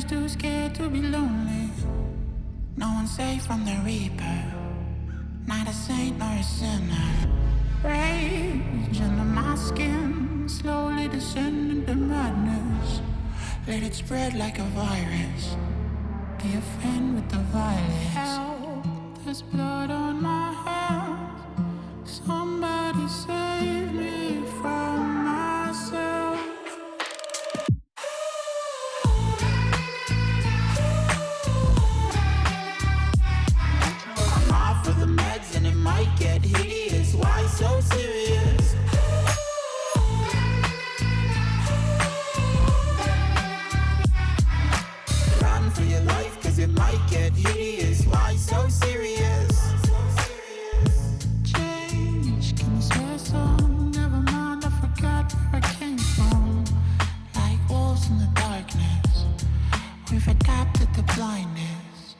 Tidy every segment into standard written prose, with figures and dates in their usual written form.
just too scared to be lonely. No one's safe from the reaper, not a saint nor a sinner. Rage under my skin, slowly descending to madness. Let it spread like a virus. Be a friend with the violence. Help, there's blood on my hands. Somebody save me from myself. I'm off of the meds and it might get hideous. Why so serious? Run for your life, cause it might get hideous. Why so serious? Change, can you swear some? Never mind, I forgot where I came from. Like wolves in the darkness, we've adapted to blindness.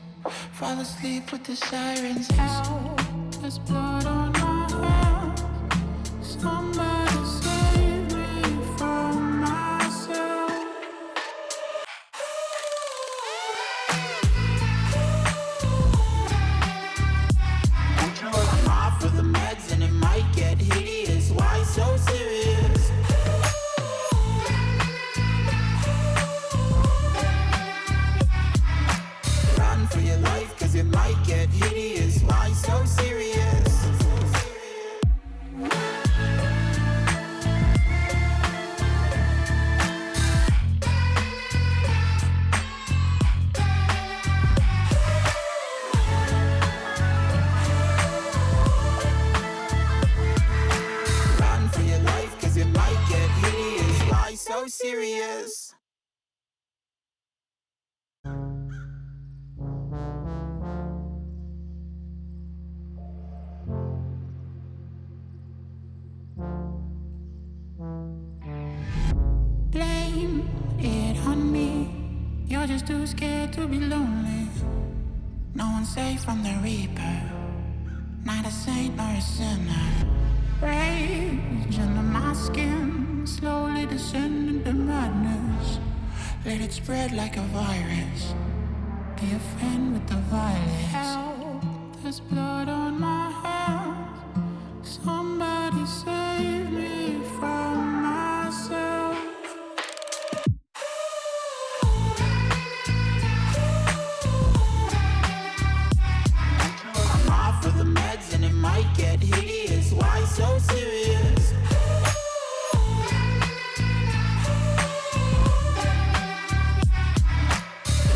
Fall asleep with the sirens out. There's blood on my hands. Somebody save me from myself. I'm off of the meds and it might get hideous. Why so serious? Run for your life, cause it might get hideous. Why so serious? Run for your life, cause it might get hideous. Why so serious? Blame it on me. You're just too scared to be lonely. No one's safe from the reaper, not a saint nor a sinner. Rage under my skin, slowly descending to madness. Let it spread like a virus. Be a friend with the violence. Help, there's blood on my hands. Somebody save me from myself. I'm off of the meds and it might get hideous. Why so serious?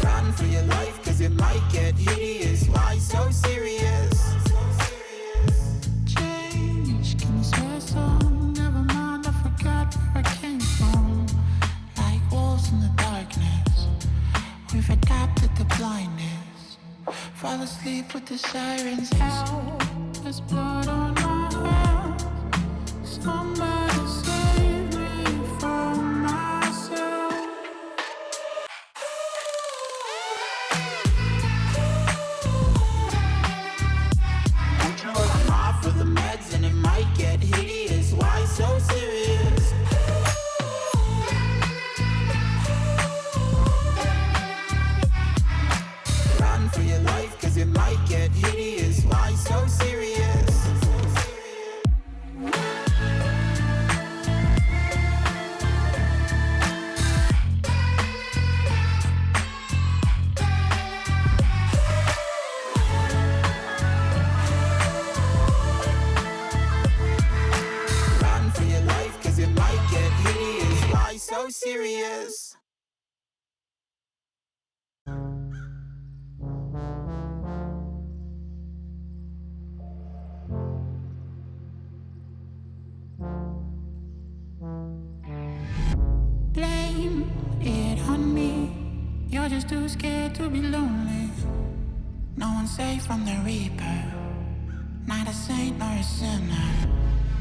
Run for your life, cause it might get hideous. Why so serious? Change, can you swear some? Never mind, I forgot where I came from. Like wolves in the darkness, we've adapted to blindness. Fall asleep with the sirens out. There's blood on my hands. Somebody save me from myself. I'm off of the meds and it might get hideous. Why so serious? Run for your life, cause it might get hideous. Why so serious? Run for your life, cause it might get hideous. Why so serious? Blame it on me. You're just too scared to be lonely. No one's safe from the reaper, not a saint nor a sinner.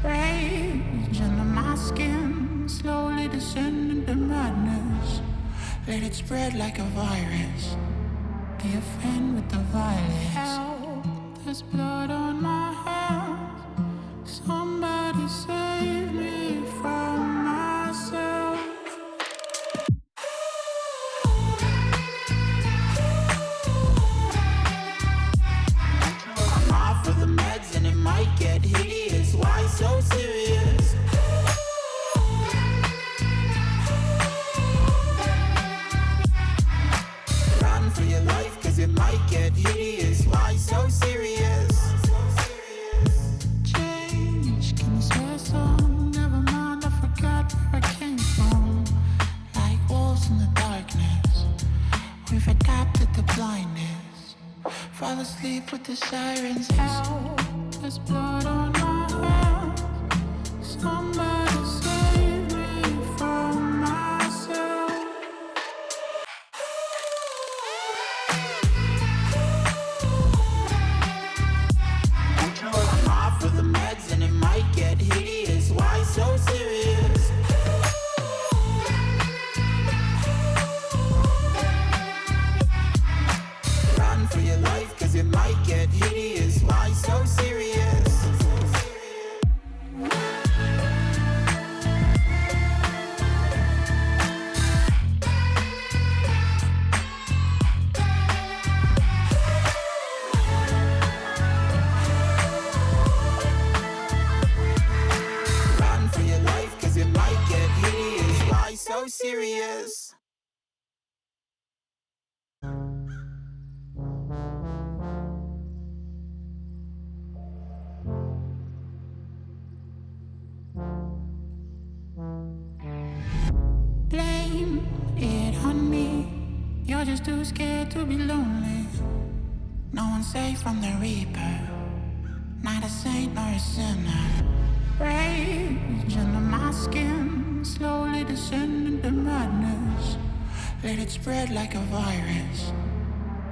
Rage under my skin, slowly descending to madness. Let it spread like a virus. Be a friend with the violence. Help, there's blood on my hands. Somebody save me from myself. wolves in the darkness. We've adapted to blindness. Fall asleep with the sirens out. There's blood on my hands. Somebody save me from myself. I'm off of the meds and it might get hideous. Why so serious? Run for your life, cause it might get hideous. Why so serious? Run for your life, cause it might get hideous. Why so serious? Blame it on me. You're just too scared to be lonely. No one's safe from the reaper. Not a saint nor a sinner. Rage under my skin, slowly descend into madness. Let it spread like a virus.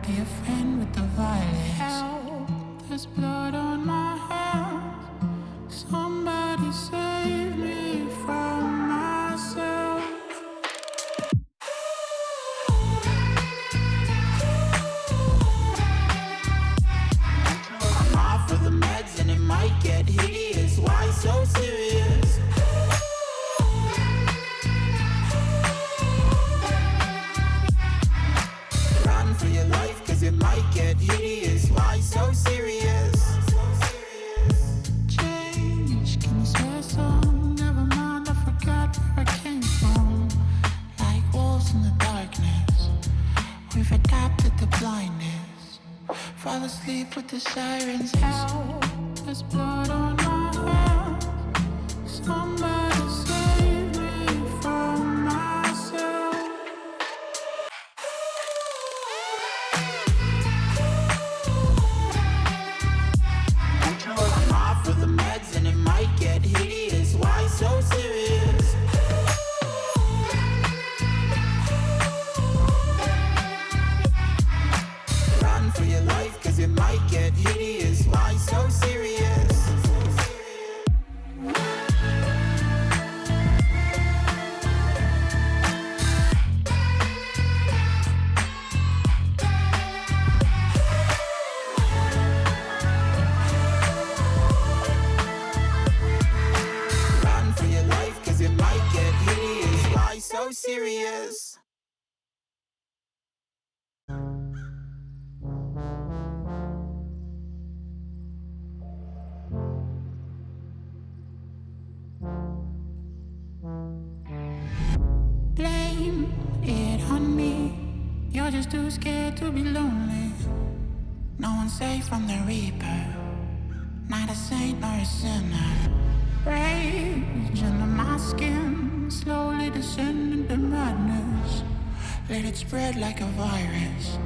Be a friend with the violence. Help, there's blood on my hands. Somebody save me from myself. I'm off of the meds and it might get hideous. Why so serious? Run for your life, cause it might get hideous. Why so serious? Change, can you swear some? Never mind, I forgot where I came from. Like wolves in the darkness, we've adapted to blindness. Fall asleep with the sirens out. There's blood on my hands. Somebody save me from myself. I'm off of the meds and it might get hideous. Why so serious? Run for your life, cause it might get hideous. Why so serious? Run for your life, cause it might get hideous. Why so serious? Blame it on me. You're just too scared to be lonely. No one's safe from the reaper. Not a saint nor a sinner. Rage under my skin, slowly descend into madness. Let it spread like a virus.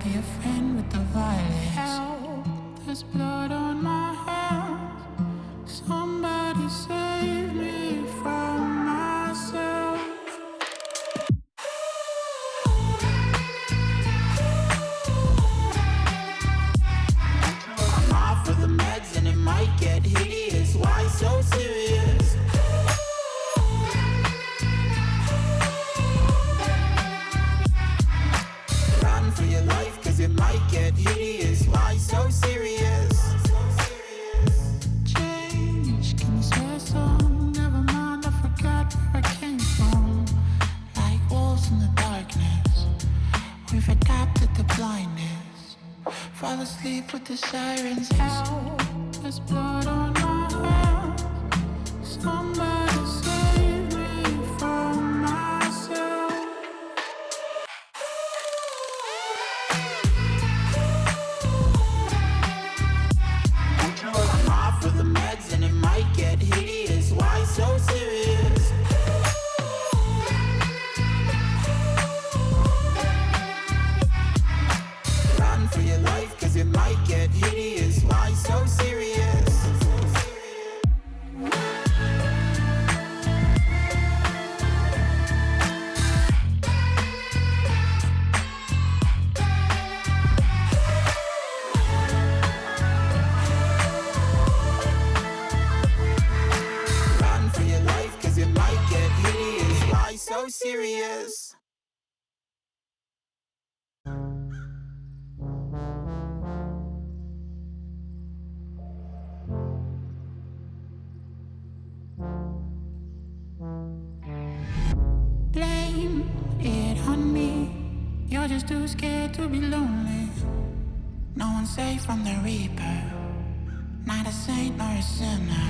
Be a friend with the violence. Help, there's blood on my hands. Somebody save me from myself. I'm off of the meds and it might get hideous. Why so serious? Run for your life, cause it might get hideous. Why so serious? Change, can you swear some? Never mind, I forgot where I came from. Like wolves in the darkness, we've adapted to blindness. Fall asleep with the sirens out. There's blood on my hands. Somebody save me from myself. I'm off of the meds and it might get hideous. Why so serious? serious. Blame it on me. You're just too scared to be lonely. No one's safe from the reaper. Not a saint nor a sinner.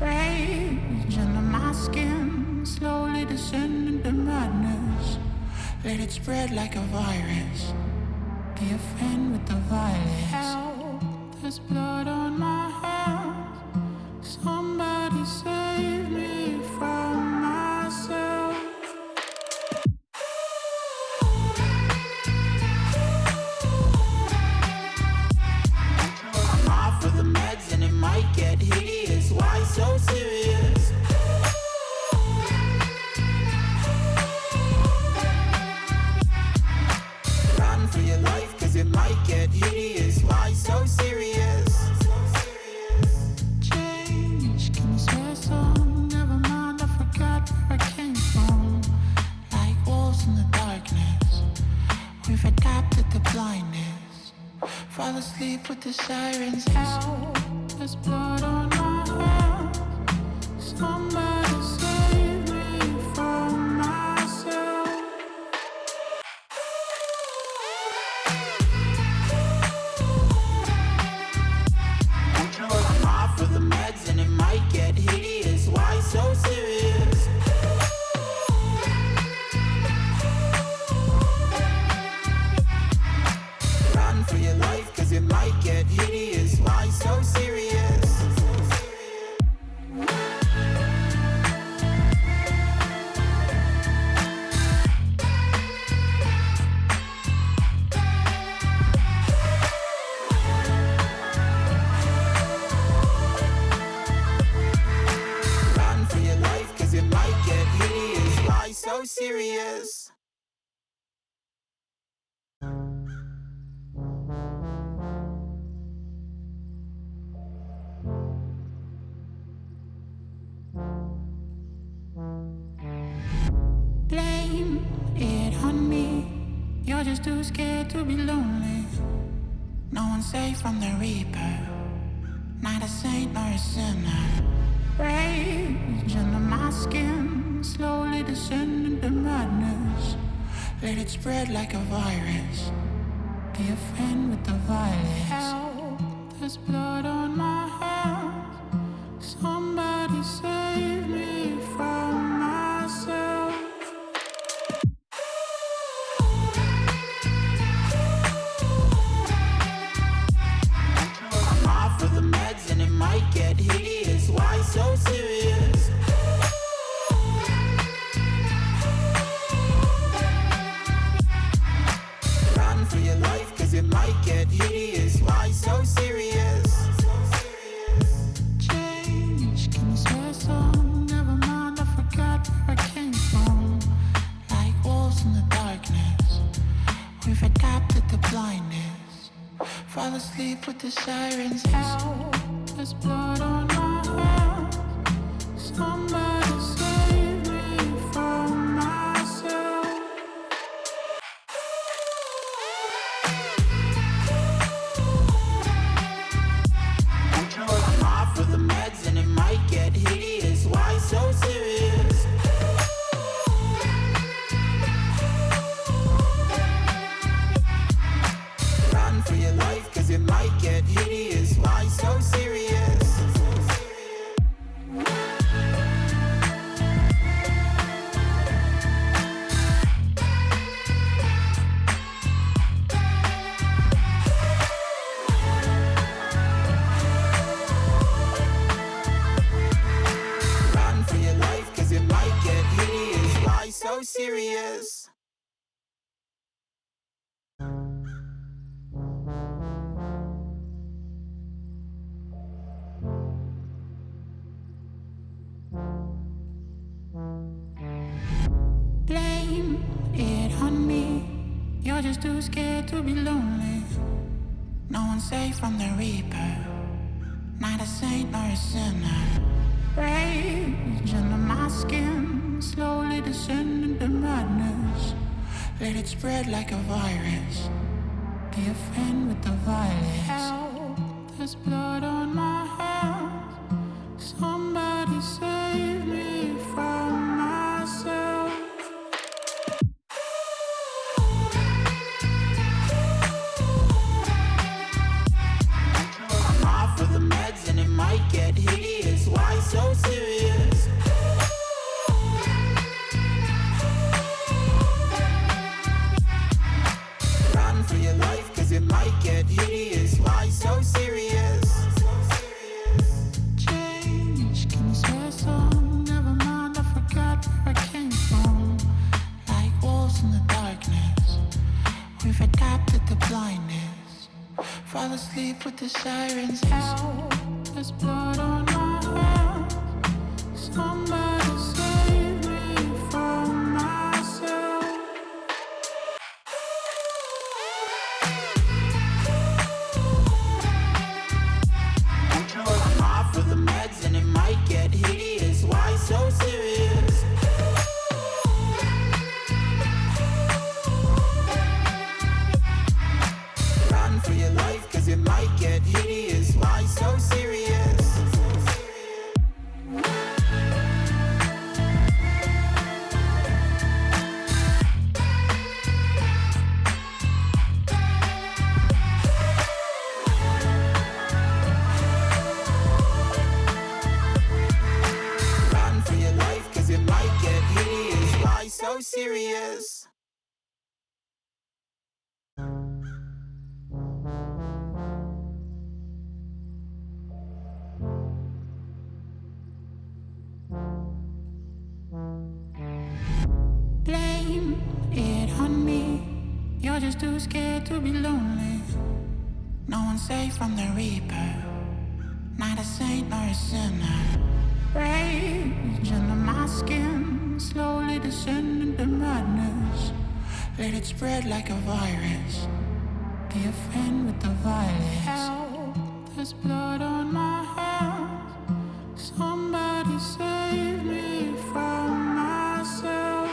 Rage under my skin, slowly descending to madness. Let it spread like a virus. Be a friend with the violence. Help, there's blood on my hands. Somebody save me from myself. I'm off of the meds and it might get hideous. Why so serious? Run for your life, cause it might get hideous. Why so serious? Change, can you swear some? Never mind, I forgot where I came from. Like wolves in the darkness, we've adapted to blindness. Fall asleep with the sirens out. There's blood on my hands. Somebody save me from myself. I'm off of the meds and it might get hideous. Why so serious? Run for your life, cause it might get hideous. Why so serious? Run for your life, cause it might get hideous. Why so serious? Blame it on me. You're just too scared to be lonely. No one's safe from the reaper. Not a saint nor a sinner. Rage under my skin, slowly descending to madness. Let it spread like a virus. Be a friend with the violence. Help, there's blood on my hands. Somebody save me from myself. I'm off of the meds and it might get hideous. Why so serious? Run for your life, cause it might get hideous. Why so serious? Change, can you swear some? Never mind, I forgot where I came from. Like wolves in the darkness, we've adapted to blindness. Fall asleep with the sirens out. There's blood on my hands. Somebody save me from myself. I'm off of the meds and it might get hideous. Why so serious? Run for your life, cause it might get hideous. Why so serious? Run for your life, cause it might get hideous. Why so serious? Blame it on me. You're just too scared to be lonely. No one's safe from the reaper. Not a saint nor a sinner. Rage under my skin, slowly descending to madness. Let it spread like a virus. Be a friend with the violence. Help, there's blood on my hands. Somebody save me from myself. I'm off of the meds and it might get hideous. Why so serious? Run for your life, cause it might get hideous. Why so serious? Change, can you swear some? Never mind, I forgot where I came from. Like wolves in the darkness, we've adapted to blindness. Fall asleep with the sirens out. There's blood on my hands. Somebody save me from myself. I'm off of the meds and it might get hideous. Why so serious? Run for your life, cause it might get hideous. Why so serious? Run for your life, cause it might get hideous. Why so serious? Blame it on me. You're just too scared to be lonely. No one's safe from the reaper. Not a saint nor a sinner. Rage under my skin, slowly descending to madness. Let it spread like a virus. Be a friend with the violence. Help, there's blood on my hands. Somebody save me from myself.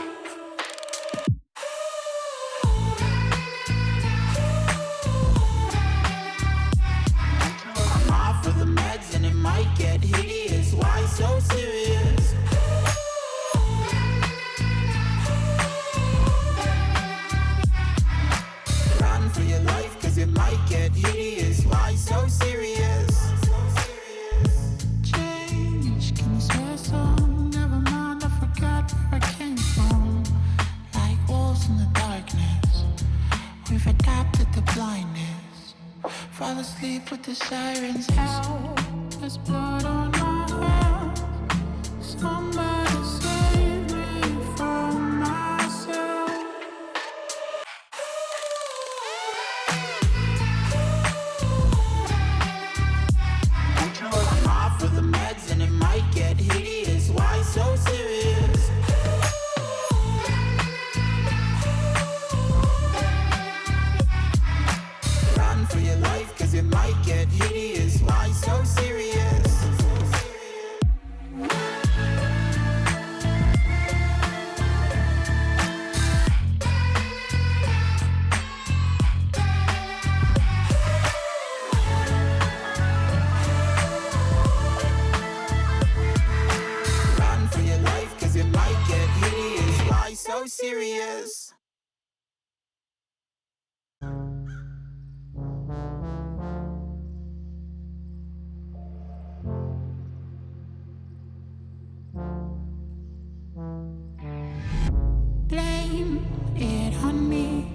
I'm off of the meds and it might get hideous. Why so serious? Run for your life, cause it might get hideous. Why so serious? Change, can you swear some? Never mind, I forgot where I came from. Like wolves in the darkness, we've adapted to blindness. Fall asleep with the sirens out. There's blood on my hands. Somebody save me from myself. I'm off of the meds and it might get hideous. Why so serious? Run for your life, cause it might get hideous. Why so serious? Run for your life, cause it might get hideous. Why so serious? Blame it on me.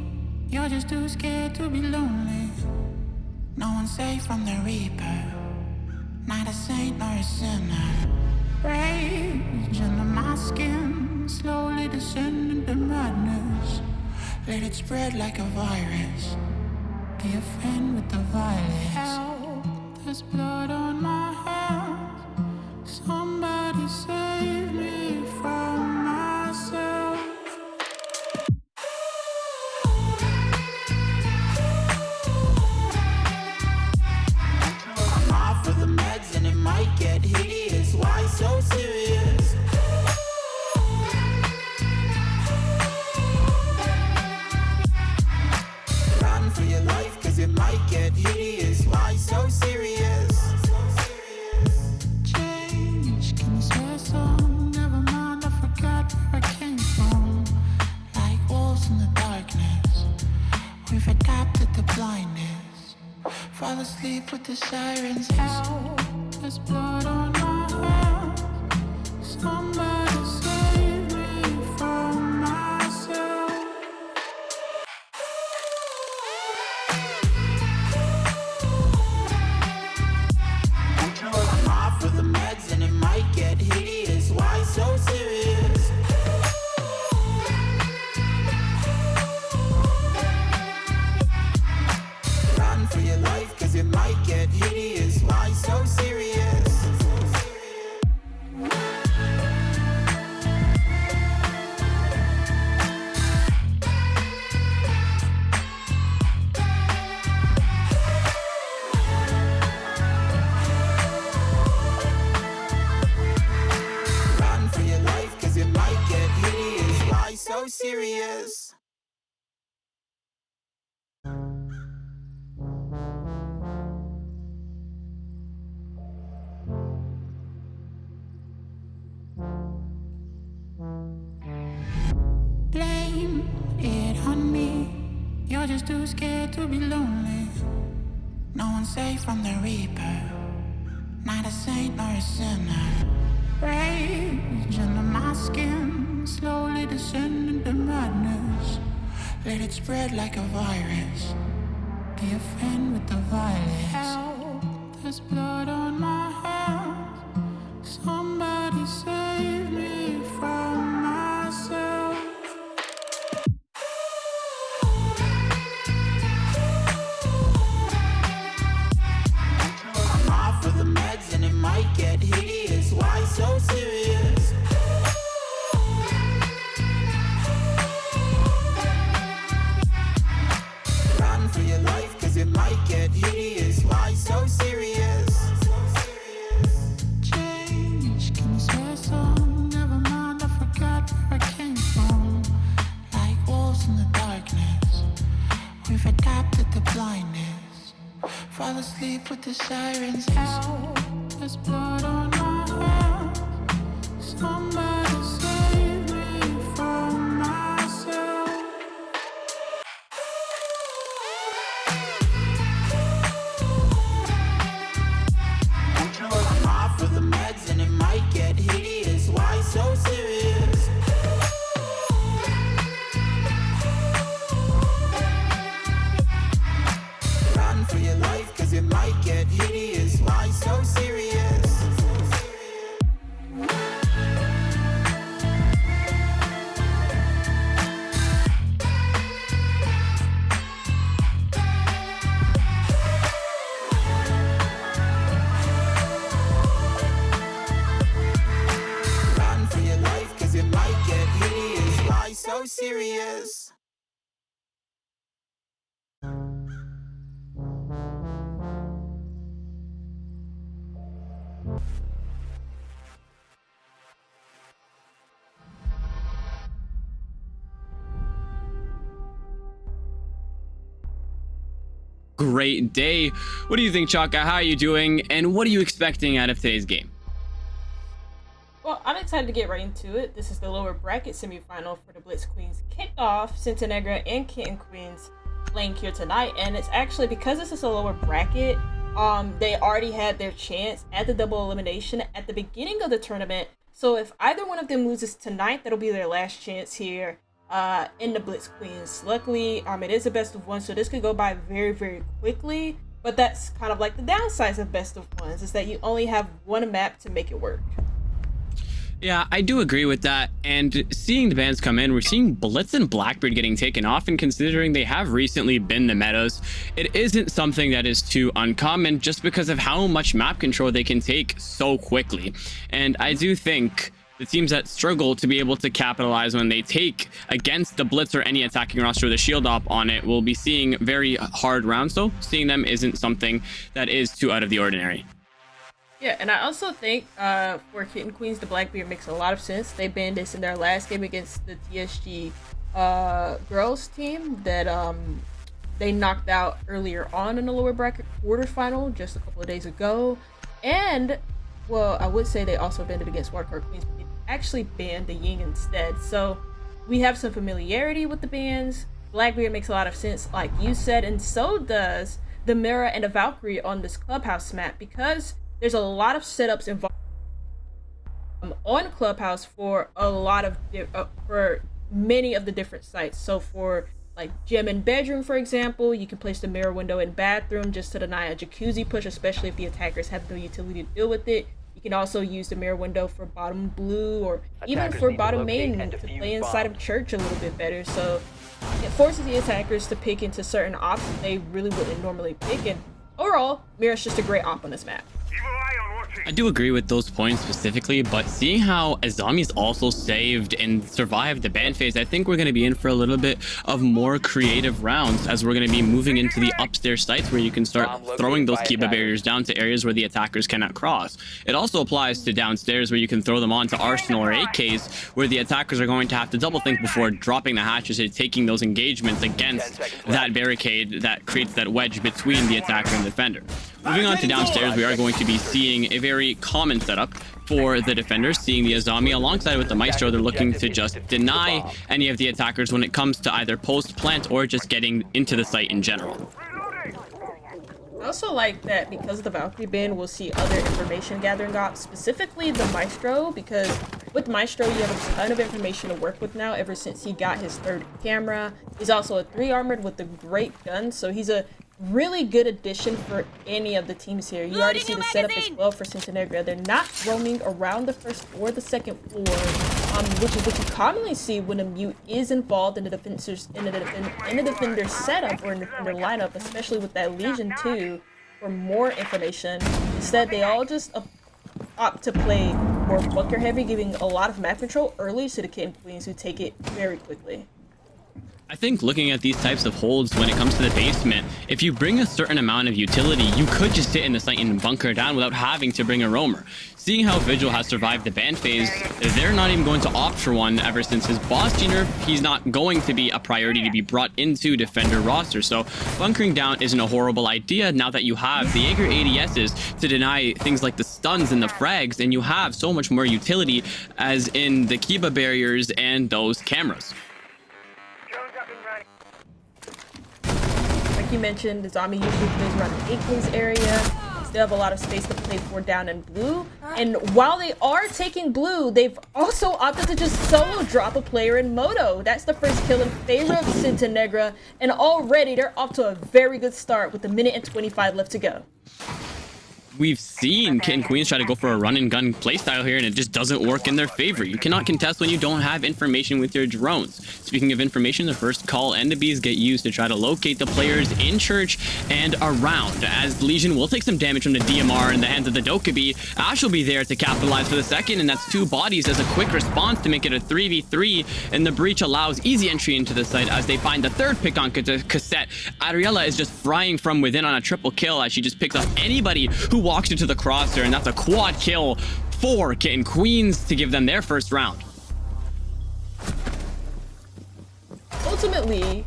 You're just too scared to be lonely. No one's safe from the reaper. Not a saint nor a sinner. Rage under my skin, slowly descending to madness. Let it spread like a virus. Be a friend with the violence. Help, there's blood on my hands. Somebody save me from myself. I'm off of the meds and it might get hideous. Why so might get hideous. Why so serious? Change, can you swear some? Never mind, I forgot where I came from. Like wolves in the darkness, we've adapted to blindness. Fall asleep with the sirens out. There's blood on my hands. Somebody save me from myself. I'm off with the meds and it might get hideous. Why so serious? Run for your life, cause it might get hideous. Why so serious? Run for your life, cause it might get hideous. Why so serious? Blame it on me. You're just too scared to be lonely. No one's safe from the Reaper. Not a saint nor a sinner. Rage under my skin, slowly descend into madness. Let it spread like a virus. Be a friend with the violence. Help, there's blood on my hands. Somebody save me from myself. I'm off with the meds and it might get hideous. Why so serious? Run for your life, cause it might get hideous. Why so serious? Change, can you swear some? Never mind, I forgot where I came from. Like wolves in the darkness, we've adapted to blindness. Fall asleep with the sirens out. There's blood on my hands. Somebody save me from myself. I'm off with the meds and it might get hideous. Why so serious? Run for your life, cause it might get hideous. Why so serious? Run for your life, cause it might get hideous. Why so serious? Great day. What do you think, Chaka? How are you doing? And what are you expecting out of today's game? Well, I'm excited to get right into it. This is the lower bracket semifinal for the BLITZ Queens Kickoff. Cinta, Negra, and KittenKweens playing here tonight. And it's actually, because this is a lower bracket, they already had their chance at the double elimination at the beginning of the tournament. So if either one of them loses tonight, that'll be their last chance here in the BLITZ Queens. Luckily, it is a best of one, so this could go by very, very quickly. But that's kind of like the downsides of best of ones, is that you only have one map to make it work. Yeah, I do agree with that. And seeing the bans come in, we're seeing BLITZ and Blackbeard getting taken off, and considering they have recently been the metas, it isn't something that is too uncommon just because of how much map control they can take so quickly. And I do think the teams that struggle to be able to capitalize when they take against the BLITZ or any attacking roster with a shield op on it will be seeing very hard rounds, so seeing them isn't something that is too out of the ordinary. Yeah, and I also think for KittenKweens, the Blackbeard makes a lot of sense. They banned this in their last game against the TSG girls team that they knocked out earlier on in the lower bracket quarterfinal just a couple of days ago. And, well, I would say they also banned it against Wildcard Queens, but they actually banned the Ying instead. So we have some familiarity with the bans. Blackbeard makes a lot of sense, like you said, and so does the Mira and the Valkyrie on this Clubhouse map, because there's a lot of setups involved on Clubhouse for a lot of for many of the different sites. So for like gym and bedroom, for example, you can place the mirror window in bathroom just to deny a jacuzzi push, especially if the attackers have no utility to deal with it. You can also use the mirror window for bottom blue, or even for bottom main to play inside of church a little bit better. So it forces the attackers to pick into certain ops that they really wouldn't normally pick. And overall, Mirror's just a great op on this map. I do agree with those points specifically, but seeing how Azami's also saved and survived the ban phase, I think we're going to be in for a little bit of more creative rounds, as we're going to be moving into the upstairs sites where you can start throwing those Kiba barriers down to areas where the attackers cannot cross. It also applies to downstairs, where you can throw them onto Arsenal or AKs, where the attackers are going to have to double think before dropping the hatches and taking those engagements against that barricade that creates that wedge between the attacker and the defender. Moving on to downstairs, we are going to be seeing a very common setup for the defenders, seeing the Azami alongside with the Maestro. They're looking to just deny any of the attackers when it comes to either post, plant, or just getting into the site in general. I also like that because of the Valkyrie ban, we'll see other information gathering ops, specifically the Maestro, because with Maestro, you have a ton of information to work with now ever since he got his third camera. He's also a 3 armored with a great gun, so he's a really good addition for any of the teams here. You already see the setup as well for Cinta Negra. They're not roaming around the first or the second floor, which is what you commonly see when a mute is involved in the defender's setup or in the defender lineup, especially with that Legion 2. For more information, instead they all just opt to play more bunker heavy, giving a lot of map control early to the KittenKweens, who take it very quickly. I think looking at these types of holds when it comes to the basement, if you bring a certain amount of utility, you could just sit in the site and bunker down without having to bring a roamer. Seeing how Vigil has survived the ban phase, they're not even going to opt for one ever since his boss nerf. He's not going to be a priority to be brought into defender roster. So bunkering down isn't a horrible idea now that you have the Jaeger ADSs to deny things like the stuns and the frags, and you have so much more utility as in the Kiba barriers and those cameras. Like you mentioned, the Zombie usually plays around the AK's area. They have a lot of space to play for down in blue. And while they are taking blue, they've also opted to just solo drop a player in Moto. That's the first kill in favor of Cinta Negra. And already they're off to a very good start with 1:25 left to go. We've seen KittenKweens try to go for a run and gun playstyle here, and it just doesn't work in their favor. You cannot contest when you don't have information with your drones. Speaking of information, the first call and the bees get used to try to locate the players in church and around, as Legion will take some damage from the DMR in the hands of the Dokkaebi. Ash will be there to capitalize for the second, and that's 2 bodies as a quick response to make it a 3v3, and the breach allows easy entry into the site as they find the third pick on Cassette. Adriella is just frying from within on a triple kill as she just picks up anybody who walks into the crosshair, and that's a quad kill for KittenKweens to give them their first round. Ultimately,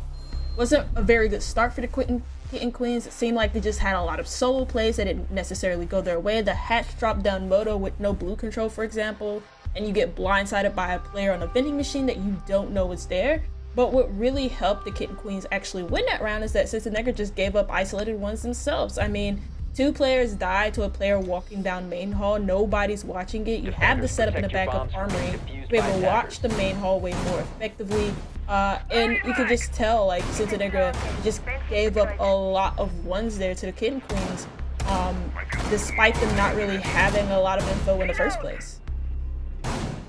wasn't a very good start for the KittenKweens. It seemed like they just had a lot of solo plays that didn't necessarily go their way. The hatch dropped down Moto with no blue control, for example, and you get blindsided by a player on a vending machine that you don't know is there. But what really helped the KittenKweens actually win that round is that Cinta Negra just gave up isolated ones themselves. I mean, 2 players died to a player walking down main hall. Nobody's watching it. You have the setup in the back of armory. You're able to watch the main hallway more effectively. And you can just tell, like, Cinta Negra just gave up a lot of ones there to the KittenKweens, despite them not really having a lot of info in the first place.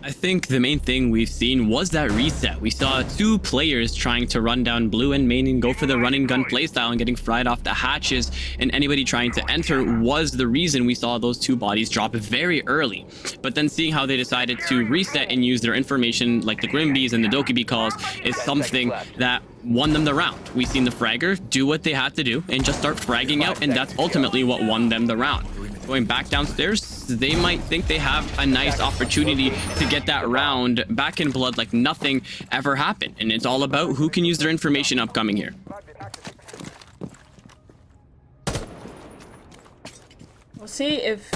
I think the main thing we've seen was that reset. We saw 2 players trying to run down blue and main and go for the run and gun playstyle and getting fried off the hatches, and anybody trying to enter was the reason we saw those 2 bodies drop very early. But then seeing how they decided to reset and use their information like the Grimbees and the Dokkaebi calls is something that won them the round. We've seen the fragger do what they had to do and just start fragging out, and that's ultimately what won them the round. Going back downstairs, they might think they have a nice opportunity to get that round back in blood like nothing ever happened, and it's all about who can use their information upcoming here. We'll see if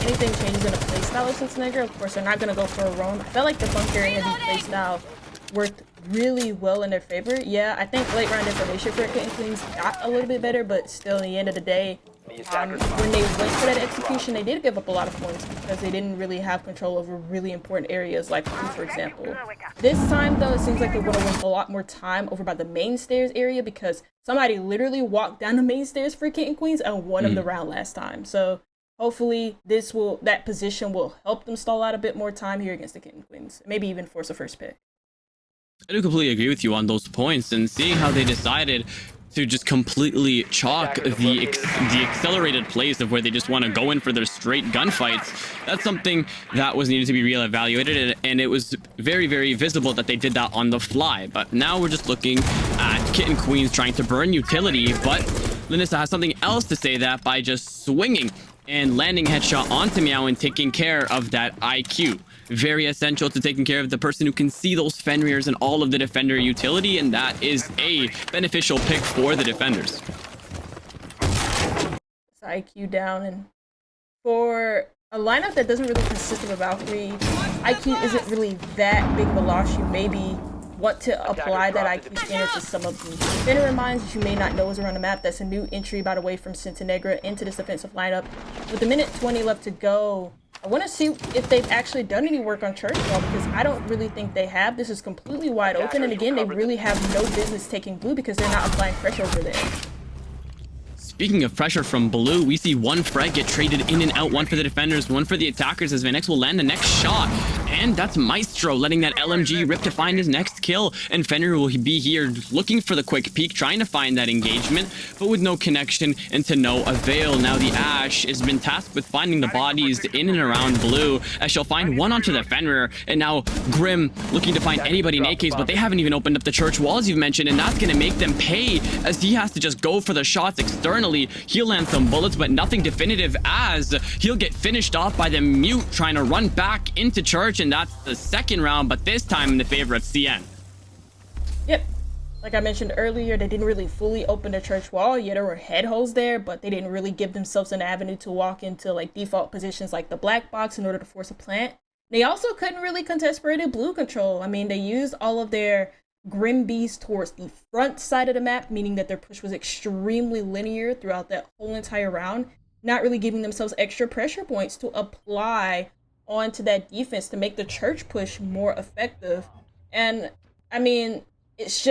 anything changes in the playstyle of Cinta Negra. Of course, they're not going to go for a roam. I felt like the bunker heavy playstyle worked really well in their favor. Yeah, I think late round information for KittenKweens got a little bit better, but still, in the end of the day, when they went for that execution, they did give up a lot of points because they didn't really have control over really important areas like blue, for example. This time, though, it seems like they're going to win a lot more time over by the main stairs area because somebody literally walked down the main stairs for KittenKweens and won of the round last time. So hopefully that position will help them stall out a bit more time here against the KittenKweens. Maybe even force a first pick. I do completely agree with you on those points, and seeing how they decided to just completely chalk the accelerated plays of where they just want to go in for their straight gunfights, that's something that was needed to be reevaluated, and it was very, very visible that they did that on the fly. But now we're just looking at KittenKweens trying to burn utility, but Linissa has something else to say that by just swinging and landing headshot onto Meow and taking care of that IQ. Very essential to taking care of the person who can see those Fenrir's and all of the defender utility, and that is a beneficial pick for the defenders. It's IQ down, and for a lineup that doesn't really consist of a Valkyrie, IQ isn't really that big of a loss. You maybe want to apply that IQ standard to some of the defender mines that you may not know is around the map. That's a new entry, by the way, from Cinta Negra into this defensive lineup. With a minute 20 left to go, I want to see if they've actually done any work on Church Wall, because I don't really think they have. This is completely wide open, and again, they really have no business taking blue because they're not applying pressure over there. Speaking of pressure from blue, we see one frag get traded in and out, one for the defenders, one for the attackers, as VanX will land the next shot. And that's Maestro letting that LMG rip to find his next kill. And Fenrir will be here looking for the quick peek, trying to find that engagement, but with no connection and to no avail. Now the Ash has been tasked with finding the bodies in and around blue, as she'll find one onto the Fenrir. And now Grim looking to find anybody in AKs, but they haven't even opened up the church walls you've mentioned, and that's going to make them pay, as he has to just go for the shots externally. He'll land some bullets, but nothing definitive, as he'll get finished off by the Mute trying to run back into church, and that's the second round, but this time in the favor of CN. Yep. Like I mentioned earlier, they didn't really fully open the church wall. Yeah, there were head holes there, but they didn't really give themselves an avenue to walk into like default positions like the black box in order to force a plant. They also couldn't really contest braided blue control. I mean, they used all of their Grim Beast towards the front side of the map, meaning that their push was extremely linear throughout that whole entire round, not really giving themselves extra pressure points to apply onto that defense to make the church push more effective. And I mean, it's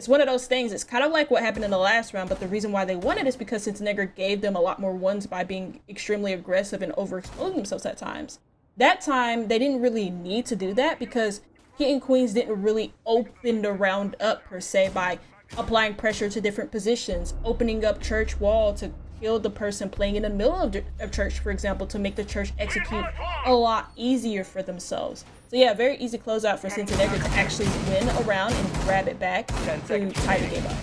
one of those things. It's kind of like what happened in the last round, but the reason why they won it is because Cinta Negra gave them a lot more ones by being extremely aggressive and overexposing themselves at times. That time, they didn't really need to do that because KittenKweens didn't really open the round up per se by applying pressure to different positions, opening up church wall to kill the person playing in the middle of church, for example, to make the church execute a lot easier for themselves. So yeah, very easy closeout for Cinta Negra to actually win a round and grab it back to tie the game up.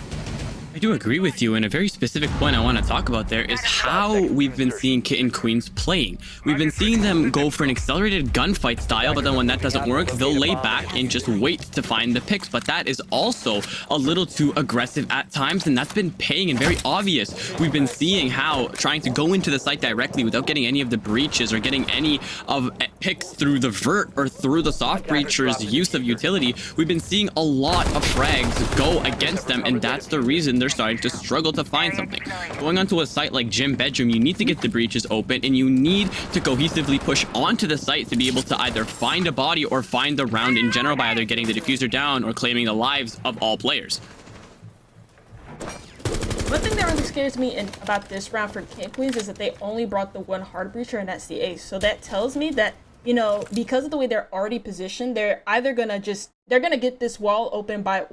I do agree with you, and a very specific point I want to talk about there is how we've been seeing KittenKweens playing. We've been seeing them go for an accelerated gunfight style, but then when that doesn't work, they'll lay back and just wait to find the picks. But that is also a little too aggressive at times, and that's been paying and very obvious. We've been seeing how trying to go into the site directly without getting any of the breaches or getting any of picks through the vert or through the soft breacher's use of utility, we've been seeing a lot of frags go against them, and that's the reason they're starting to struggle to find something. Going onto a site like Gym Bedroom, you need to get the breaches open, and you need to cohesively push onto the site to be able to either find a body or find the round in general by either getting the diffuser down or claiming the lives of all players. One thing that really scares me about this round for KittenKweens is that they only brought the one hard breacher, and that's the ace. So that tells me that, you know, because of the way they're already positioned, they're either gonna get this wall open by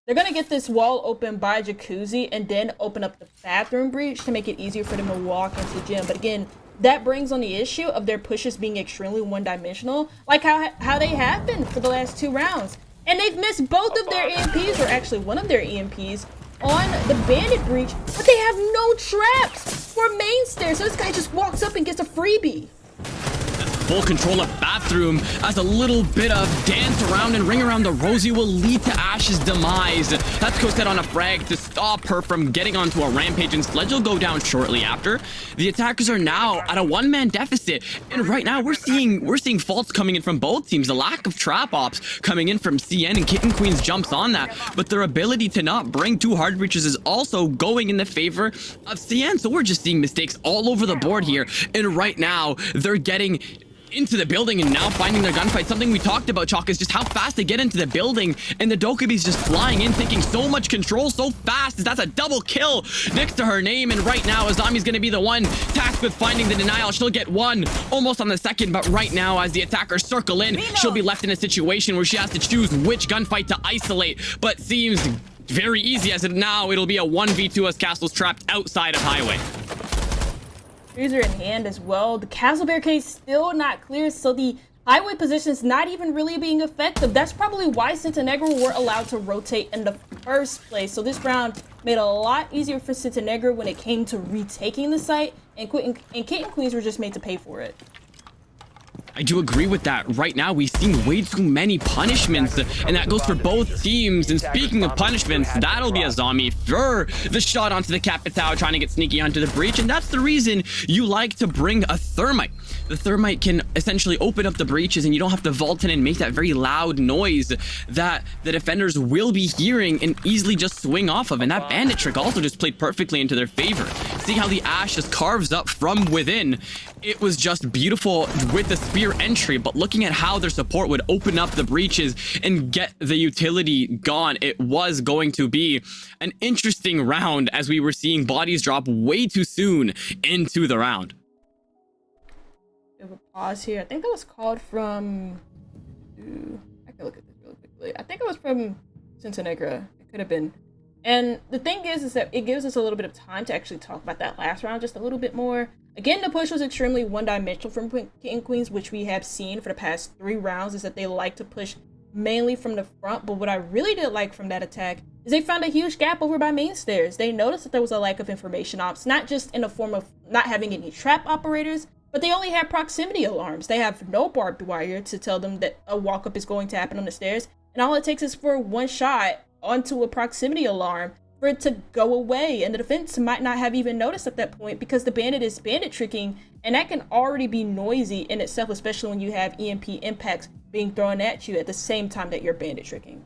They're going to get this wall open by Jacuzzi and then open up the bathroom breach to make it easier for them to walk into Gym. But again, that brings on the issue of their pushes being extremely one-dimensional, like how they have been for the last 2 rounds. And they've missed both of their EMPs, or actually one of their EMPs, on the bandit breach, but they have no traps for main stairs. So this guy just walks up and gets a freebie. full control of bathroom, as a little bit of dance around and ring around the Rosie will lead to Ash's demise. That's Cosette on a frag to stop her from getting onto a rampage, and Sledge will go down shortly after. The attackers are now at a one-man deficit, and right now we're seeing faults coming in from both teams. The lack of trap ops coming in from CN, and KittenKweens jumps on that, but their ability to not bring two hard breaches is also going in the favor of CN. So we're just seeing mistakes all over the board here, and right now they're getting into the building and now finding their gunfight. Something we talked about, Chalk, is just how fast they get into the building, and the Dokubi's just flying in, taking so much control so fast. That's a double kill next to her name, and right now Azami's going to be the one tasked with finding the denial. She'll get one almost on the second, but right now as the attackers circle in, she'll be left in a situation where she has to choose which gunfight to isolate, but seems very easy as now it'll be a 1v2 as Castle's trapped outside of Highway. Freezer in hand as well. The castle barricade still not clear, so the highway position's not even really being effective. That's probably why Cinta Negra were allowed to rotate in the first place. So this round made it a lot easier for Cinta Negra when it came to retaking the site, and KittenKweens were just made to pay for it. I do agree with that. Right now, we've seen way too many punishments, and that goes for both teams. And speaking of punishments, that'll be a zombie for the shot onto the Capitao, trying to get sneaky onto the breach, and that's the reason you like to bring a thermite. The thermite can essentially open up the breaches, and you don't have to vault in and make that very loud noise that the defenders will be hearing and easily just swing off of. And that bandit trick also just played perfectly into their favor. See how the Ash just carves up from within. It was just beautiful with the spear entry, but looking at how their support would open up the breaches and get the utility gone, it was going to be an interesting round as we were seeing bodies drop way too soon into the round. We have a pause here. I think that was called from... I can look at this really quickly. I think it was from Cinta Negra. It could have been. And the thing is that it gives us a little bit of time to actually talk about that last round just a little bit more. Again, the push was extremely one-dimensional from KittenKweens, which we have seen for the past 3 rounds, is that they like to push mainly from the front. But what I really did like from that attack is they found a huge gap over by main stairs. They noticed that there was a lack of information ops, not just in the form of not having any trap operators, but they only have proximity alarms. They have no barbed wire to tell them that a walk-up is going to happen on the stairs, and all it takes is for one shot onto a proximity alarm for it to go away, and the defense might not have even noticed at that point because the bandit is bandit tricking, and that can already be noisy in itself, especially when you have EMP impacts being thrown at you at the same time that you're bandit tricking.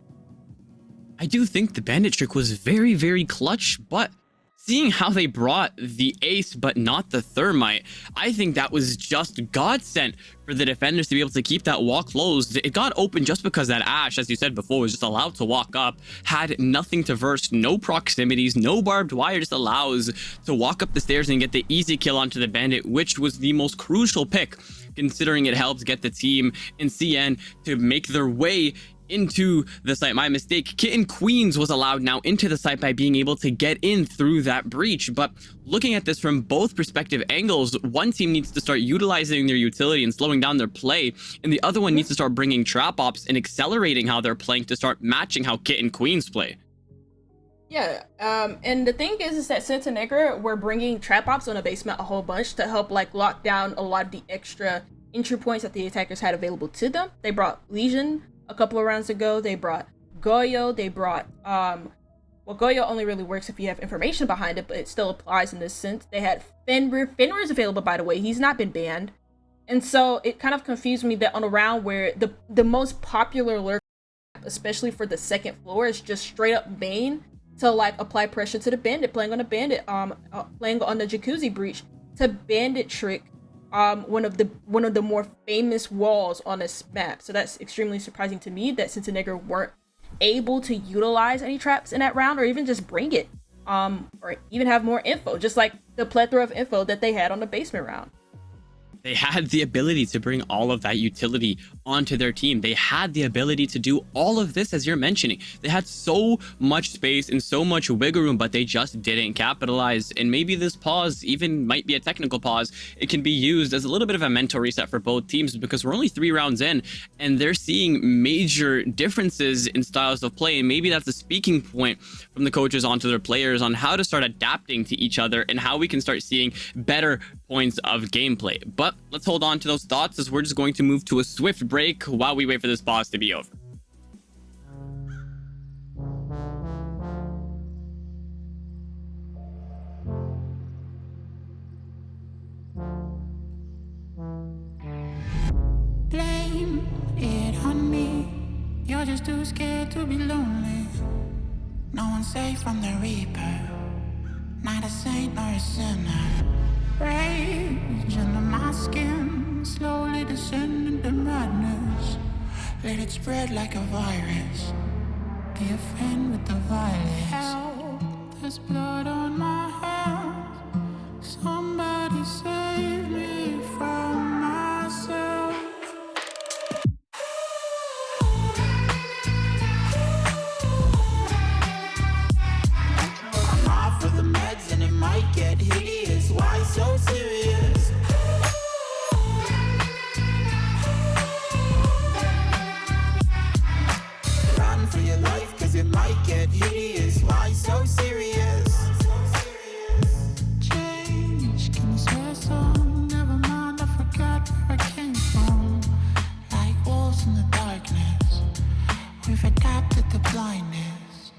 I do think the bandit trick was very, very clutch, but seeing how they brought the ace but not the thermite, I think that was just godsend for the defenders to be able to keep that wall closed. It got open just because that Ash, as you said before, was just allowed to walk up, had nothing to verse, no proximities, no barbed wire, just allows to walk up the stairs and get the easy kill onto the bandit, which was the most crucial pick, considering it helps get the team in CN to make their way into the site. My mistake. KittenKweens was allowed now into the site by being able to get in through that breach. But looking at this from both perspective angles, one team needs to start utilizing their utility and slowing down their play, and the other one needs to start bringing trap ops and accelerating how they're playing to start matching how KittenKweens play. Yeah, and the thing is that Cinta Negra were bringing trap ops on a basement a whole bunch to help like lock down a lot of the extra entry points that the attackers had available to them. They brought Legion a couple of rounds ago. They brought Goyo. They brought well, Goyo only really works if you have information behind it, but it still applies in this sense. They had Fenrir. Fenrir is available, by the way. He's not been banned, and so it kind of confused me that on a round where the most popular lurk, especially for the second floor, is just straight up main to like apply pressure to the bandit, playing on the bandit, playing on the jacuzzi breach to bandit trick one of the more famous walls on this map. So that's extremely surprising to me that Cinta Negra weren't able to utilize any traps in that round, or even just bring it, or even have more info, just like the plethora of info that they had on the basement round. They had the ability to bring all of that utility onto their team. They had the ability to do all of this, as you're mentioning. They had so much space and so much wiggle room, but they just didn't capitalize. And maybe this pause even might be a technical pause. It can be used as a little bit of a mental reset for both teams, because we're only 3 rounds in and they're seeing major differences in styles of play. And maybe that's a speaking point from the coaches onto their players on how to start adapting to each other and how we can start seeing better points of gameplay. But let's hold on to those thoughts as we're just going to move to a swift break while we wait for this pause to be over. Blame it on me. You're just too scared to be lonely. No one's safe from the Reaper. Not a saint nor a sinner. Rage under my skin, slowly descend into madness. Let it spread like a virus. Be a friend with the violence. Help, there's blood on my hands. Somebody save me from myself. I'm off of the meds and it might get hideous. Why so serious? Run for your life, cause it might get hideous. Why so serious? Change, can you swear some? Never mind, I forgot where I came from. Like wolves in the darkness, we've adapted to blindness.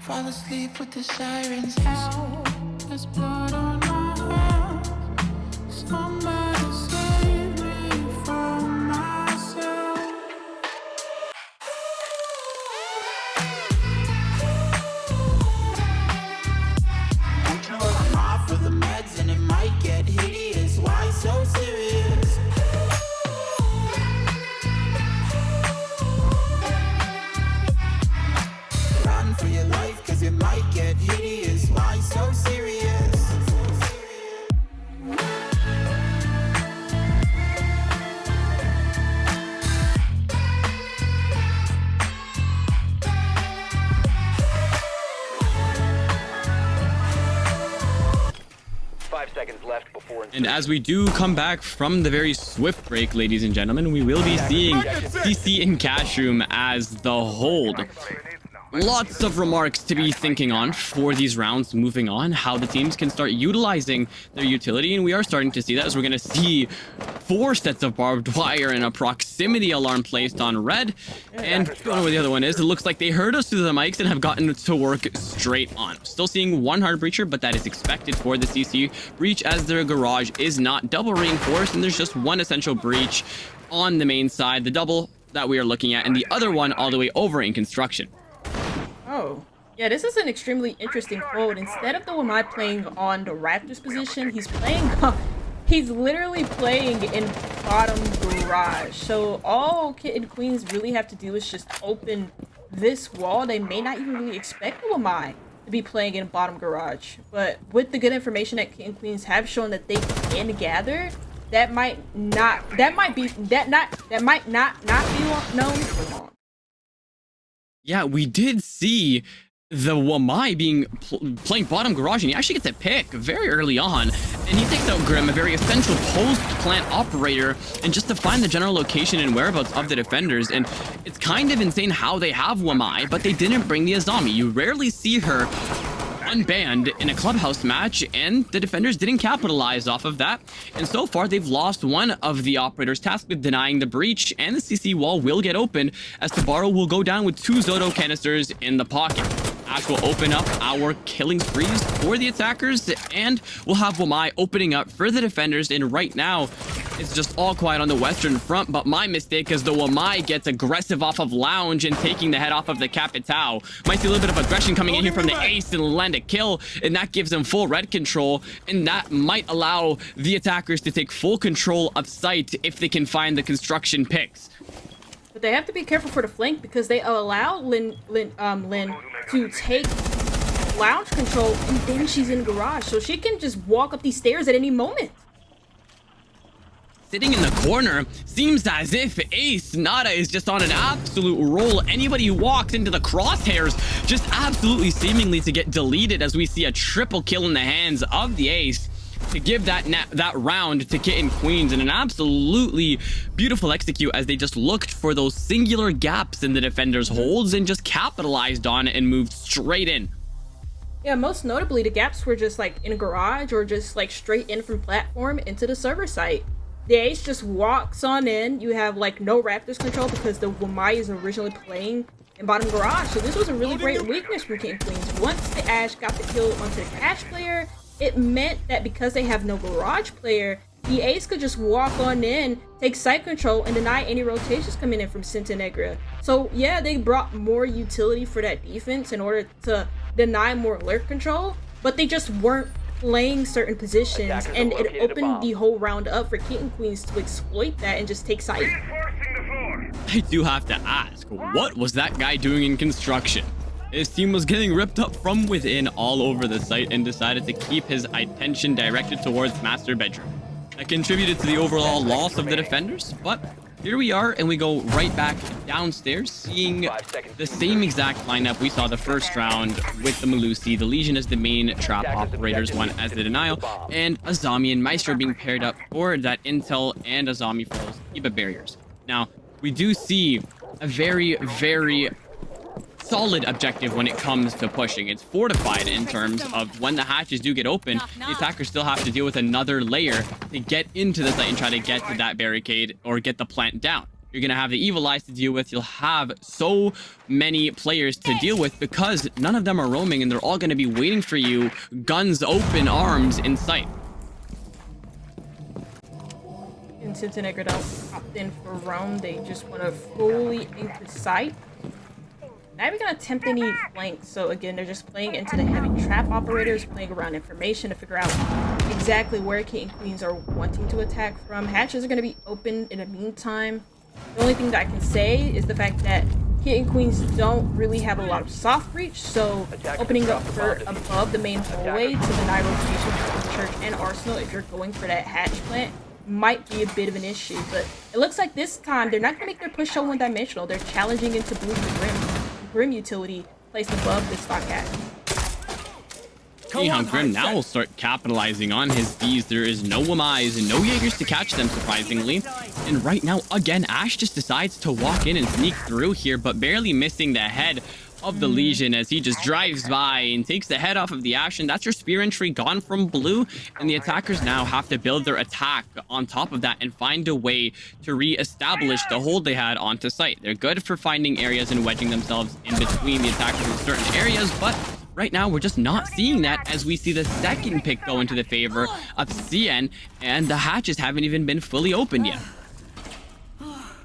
Fall asleep with the sirens out. There's blood on my hands. Somebody save me from myself. I'm off of the meds and it might get hideous. Why so serious? Run for your life, cause it might get hideous. Why so serious? And as we do come back from the very swift break, ladies and gentlemen, we will be seeing CC in Cash Room as the hold. Lots of remarks to be thinking on for these rounds moving on, how the teams can start utilizing their utility, and we are starting to see that as we're going to see 4 sets of barbed wire and a proximity alarm placed on red. And I don't know where the other one is. It looks like they heard us through the mics and have gotten to work straight on. Still seeing 1 hard breacher, but that is expected for the CC breach as their garage is not double reinforced, and there's just 1 essential breach on the main side, the double that we are looking at, and the other one all the way over in construction. Oh, yeah, this is an extremely interesting quote. Instead of the Wamai playing on the Raptors position, he's playing, he's literally playing in bottom garage. So all KittenKweens really have to do is just open this wall. They may not even really expect the Wamai to be playing in bottom garage. But with the good information that KittenKweens have shown that they can gather, that might not be known for long. Yeah, we did see the Wamai being playing bottom garage, and he actually gets a pick very early on, and he takes out Grim, a very essential post-plant operator, and just to find the general location and whereabouts of the defenders. And it's kind of insane how they have Wamai, but they didn't bring the Azami. You rarely see her unbanned in a clubhouse match, and the defenders didn't capitalize off of that. And so far, they've lost 1 of the operators tasked with denying the breach, and the CC wall will get open as Tabaro will go down with 2 Zoto canisters in the pocket. Ash will open up our killing sprees for the attackers, and we'll have Wamai opening up for the defenders. And right now, it's just all quiet on the western front, but my mistake is the Wamai gets aggressive off of Lounge and taking the head off of the Capitao. Might see a little bit of aggression coming in here from the Ace and land a kill, and that gives them full red control, and that might allow the attackers to take full control of site if they can find the construction picks. But they have to be careful for the flank because they allow Lynn to take Lounge control, and then she's in garage, so she can just walk up these stairs at any moment. Sitting in the corner, seems as if Ace Nada is just on an absolute roll. Anybody who walks into the crosshairs just absolutely seemingly to get deleted, as we see a triple kill in the hands of the Ace to give that round to KittenKweens, and an absolutely beautiful execute as they just looked for those singular gaps in the defenders' holds and just capitalized on it and moved straight in. Yeah, most notably, the gaps were just like in a garage or just like straight in from platform into the server site. The Ace just walks on in. You have like no Raptors control because the Wamai is originally playing in bottom garage. So this was a really great weakness from KittenKweens. Once the Ash got the kill onto the Cash player, it meant that because they have no garage player, the Ace could just walk on in, take site control, and deny any rotations coming in from Cinta Negra. So yeah, they brought more utility for that defense in order to deny more lurk control, but they just weren't playing certain positions, and it opened the whole round up for KittenKweens to exploit that and just take site. I do have to ask, what was that guy doing in construction? His team was getting ripped up from within all over the site and decided to keep his attention directed towards master bedroom. That contributed to the overall loss of the defenders, but here we are, and we go right back downstairs, seeing the same exact lineup we saw the first round with the Malusi, the Legion as the main trap operators, one as the Denial, and Azami and Maestro being paired up for that intel and Azami for those Kiba barriers. Now, we do see a very, very solid objective when it comes to pushing. It's fortified in terms of when the hatches do get open, the attackers still have to deal with another layer to get into the site and try to get to that barricade or get the plant down. You're going to have the evil eyes to deal with. You'll have so many players to deal with because none of them are roaming and they're all going to be waiting for you, guns open, arms in sight. And Cinta Negra popped in for a round. They just want to fully into sight. Not even gonna attempt any flanks, so again, they're just playing into the heavy trap operators, playing around information to figure out exactly where KittenKweens are wanting to attack from. Hatches are gonna be open in the meantime. The only thing that I can say is the fact that KittenKweens don't really have a lot of soft reach, so opening up for above the main hallway to deny rotation between Church and Arsenal if you're going for that hatch plant might be a bit of an issue, but it looks like this time they're not gonna make their push so one-dimensional. They're challenging into blue Grim utility placed above the stock hatch. See how Grim now will start capitalizing on his Ds. There is no Wamais and no Jaegers to catch them, surprisingly. And right now, again, Ash just decides to walk in and sneak through here, but barely missing the head of the Legion as he just drives by and takes the head off of the Ash, and that's your spear entry gone from blue, and the attackers now have to build their attack on top of that and find a way to re-establish the hold they had onto site. They're good for finding areas and wedging themselves in between the attackers in certain areas, but right now we're just not seeing that as we see the second pick go into the favor of CN, and the hatches haven't even been fully opened yet.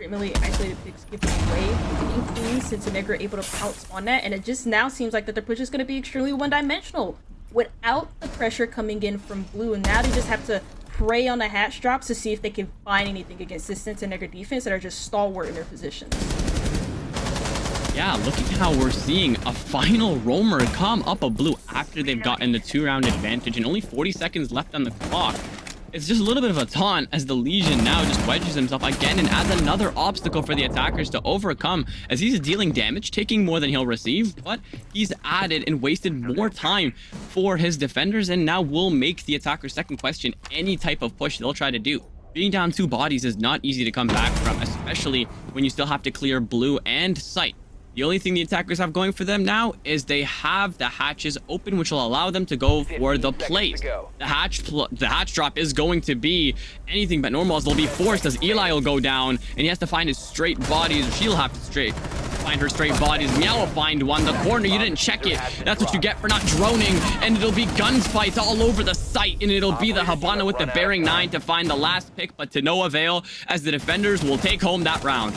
Extremely isolated picks giving away KittenKweens since Negra able to pounce on that, and it just now seems like that their push is going to be extremely one-dimensional without the pressure coming in from blue, and now they just have to prey on the hatch drops to see if they can find anything against this Cinta Negra defense that are just stalwart in their positions. Yeah, look at how we're seeing a final roamer come up a blue after they've gotten the 2-round advantage and only 40 seconds left on the clock. It's just a little bit of a taunt as the Legion now just wedges himself again and adds another obstacle for the attackers to overcome as he's dealing damage, taking more than he'll receive, but he's added and wasted more time for his defenders and now will make the attacker's second question any type of push they'll try to do. Being down 2 bodies is not easy to come back from, especially when you still have to clear blue and sight. The only thing the attackers have going for them now is they have the hatches open, which will allow them to go for the plays. The hatch drop is going to be anything but normal as they'll be forced as Eli will go down and he has to find his straight bodies, or she'll have to find her straight bodies. Meow will find one. The corner, you didn't check it. That's what you get for not droning, and it'll be gunfights all over the site, and it'll be the Habana with the bearing 9 to find the last pick, but to no avail as the defenders will take home that round.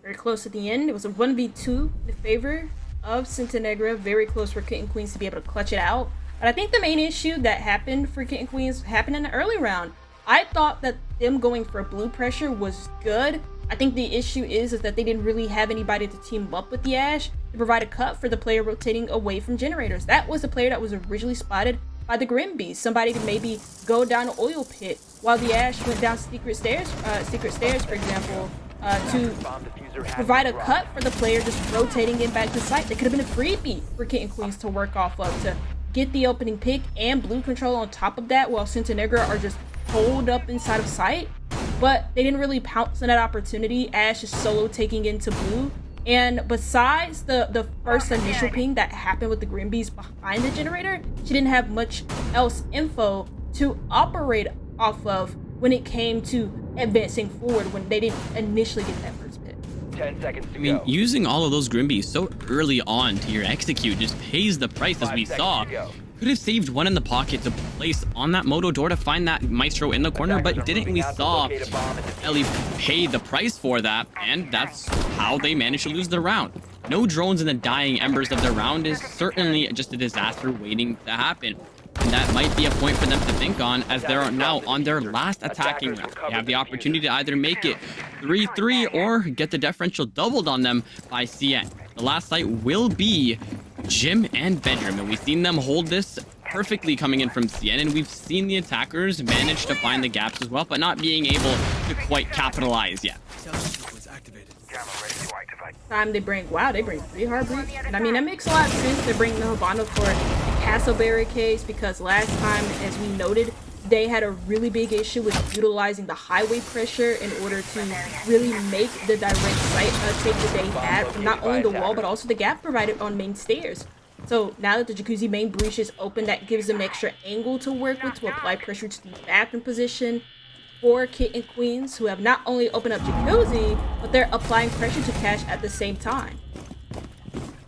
Very close at the end. It was a 1v2 in favor of Cinta Negra. Very close for KittenKweens to be able to clutch it out. But I think the main issue that happened for KittenKweens happened in the early round. I thought that them going for blue pressure was good. I think the issue is that they didn't really have anybody to team up with the Ash to provide a cut for the player rotating away from generators. That was the player that was originally spotted by the Grim Beast. Somebody could maybe go down an oil pit while the Ash went down secret stairs, for example, to provide a cut for the player just rotating in back to site. That could have been a freebie for KittenKweens to work off of to get the opening pick and blue control on top of that, while Cinta Negra are just holed up inside of sight. But they didn't really pounce on that opportunity. Ash is solo taking into blue. And besides the first initial ping that happened with the green bees behind the generator, she didn't have much else info to operate off of when it came to advancing forward when they didn't initially get that first pick. 10 seconds to I mean, go. using all of those Grimbies so early on to your execute just pays the price, as 5 we seconds saw. to go. Could have saved one in the pocket to place on that Moto door to find that Maestro in the corner, Attackers but are didn't. moving We out to saw locate a bomb and defuse Ellie pay the price for that, and that's how they managed to lose the round. No drones in the dying embers of the round is certainly just a disaster waiting to happen. And that might be a point for them to think on, as they're now on their last attacking round. They have the opportunity to either make it 3-3 or get the differential doubled on them by CN. The last site will be gym and bedroom, and we've seen them hold this perfectly coming in from CN, and we've seen the attackers manage to find the gaps as well, but not being able to quite capitalize yet. Time they bring 3 hard breach, and I mean that makes a lot of sense. They bring the Habano for the castle barricades because last time, as we noted, they had a really big issue with utilizing the highway pressure in order to really make the direct site take that they had from not only the wall but also the gap provided on main stairs. So now that the jacuzzi main breach is open, that gives them extra angle to work with to apply pressure to the bathroom position for KittenKweens, who have not only opened up jacuzzi, but they're applying pressure to Cash at the same time.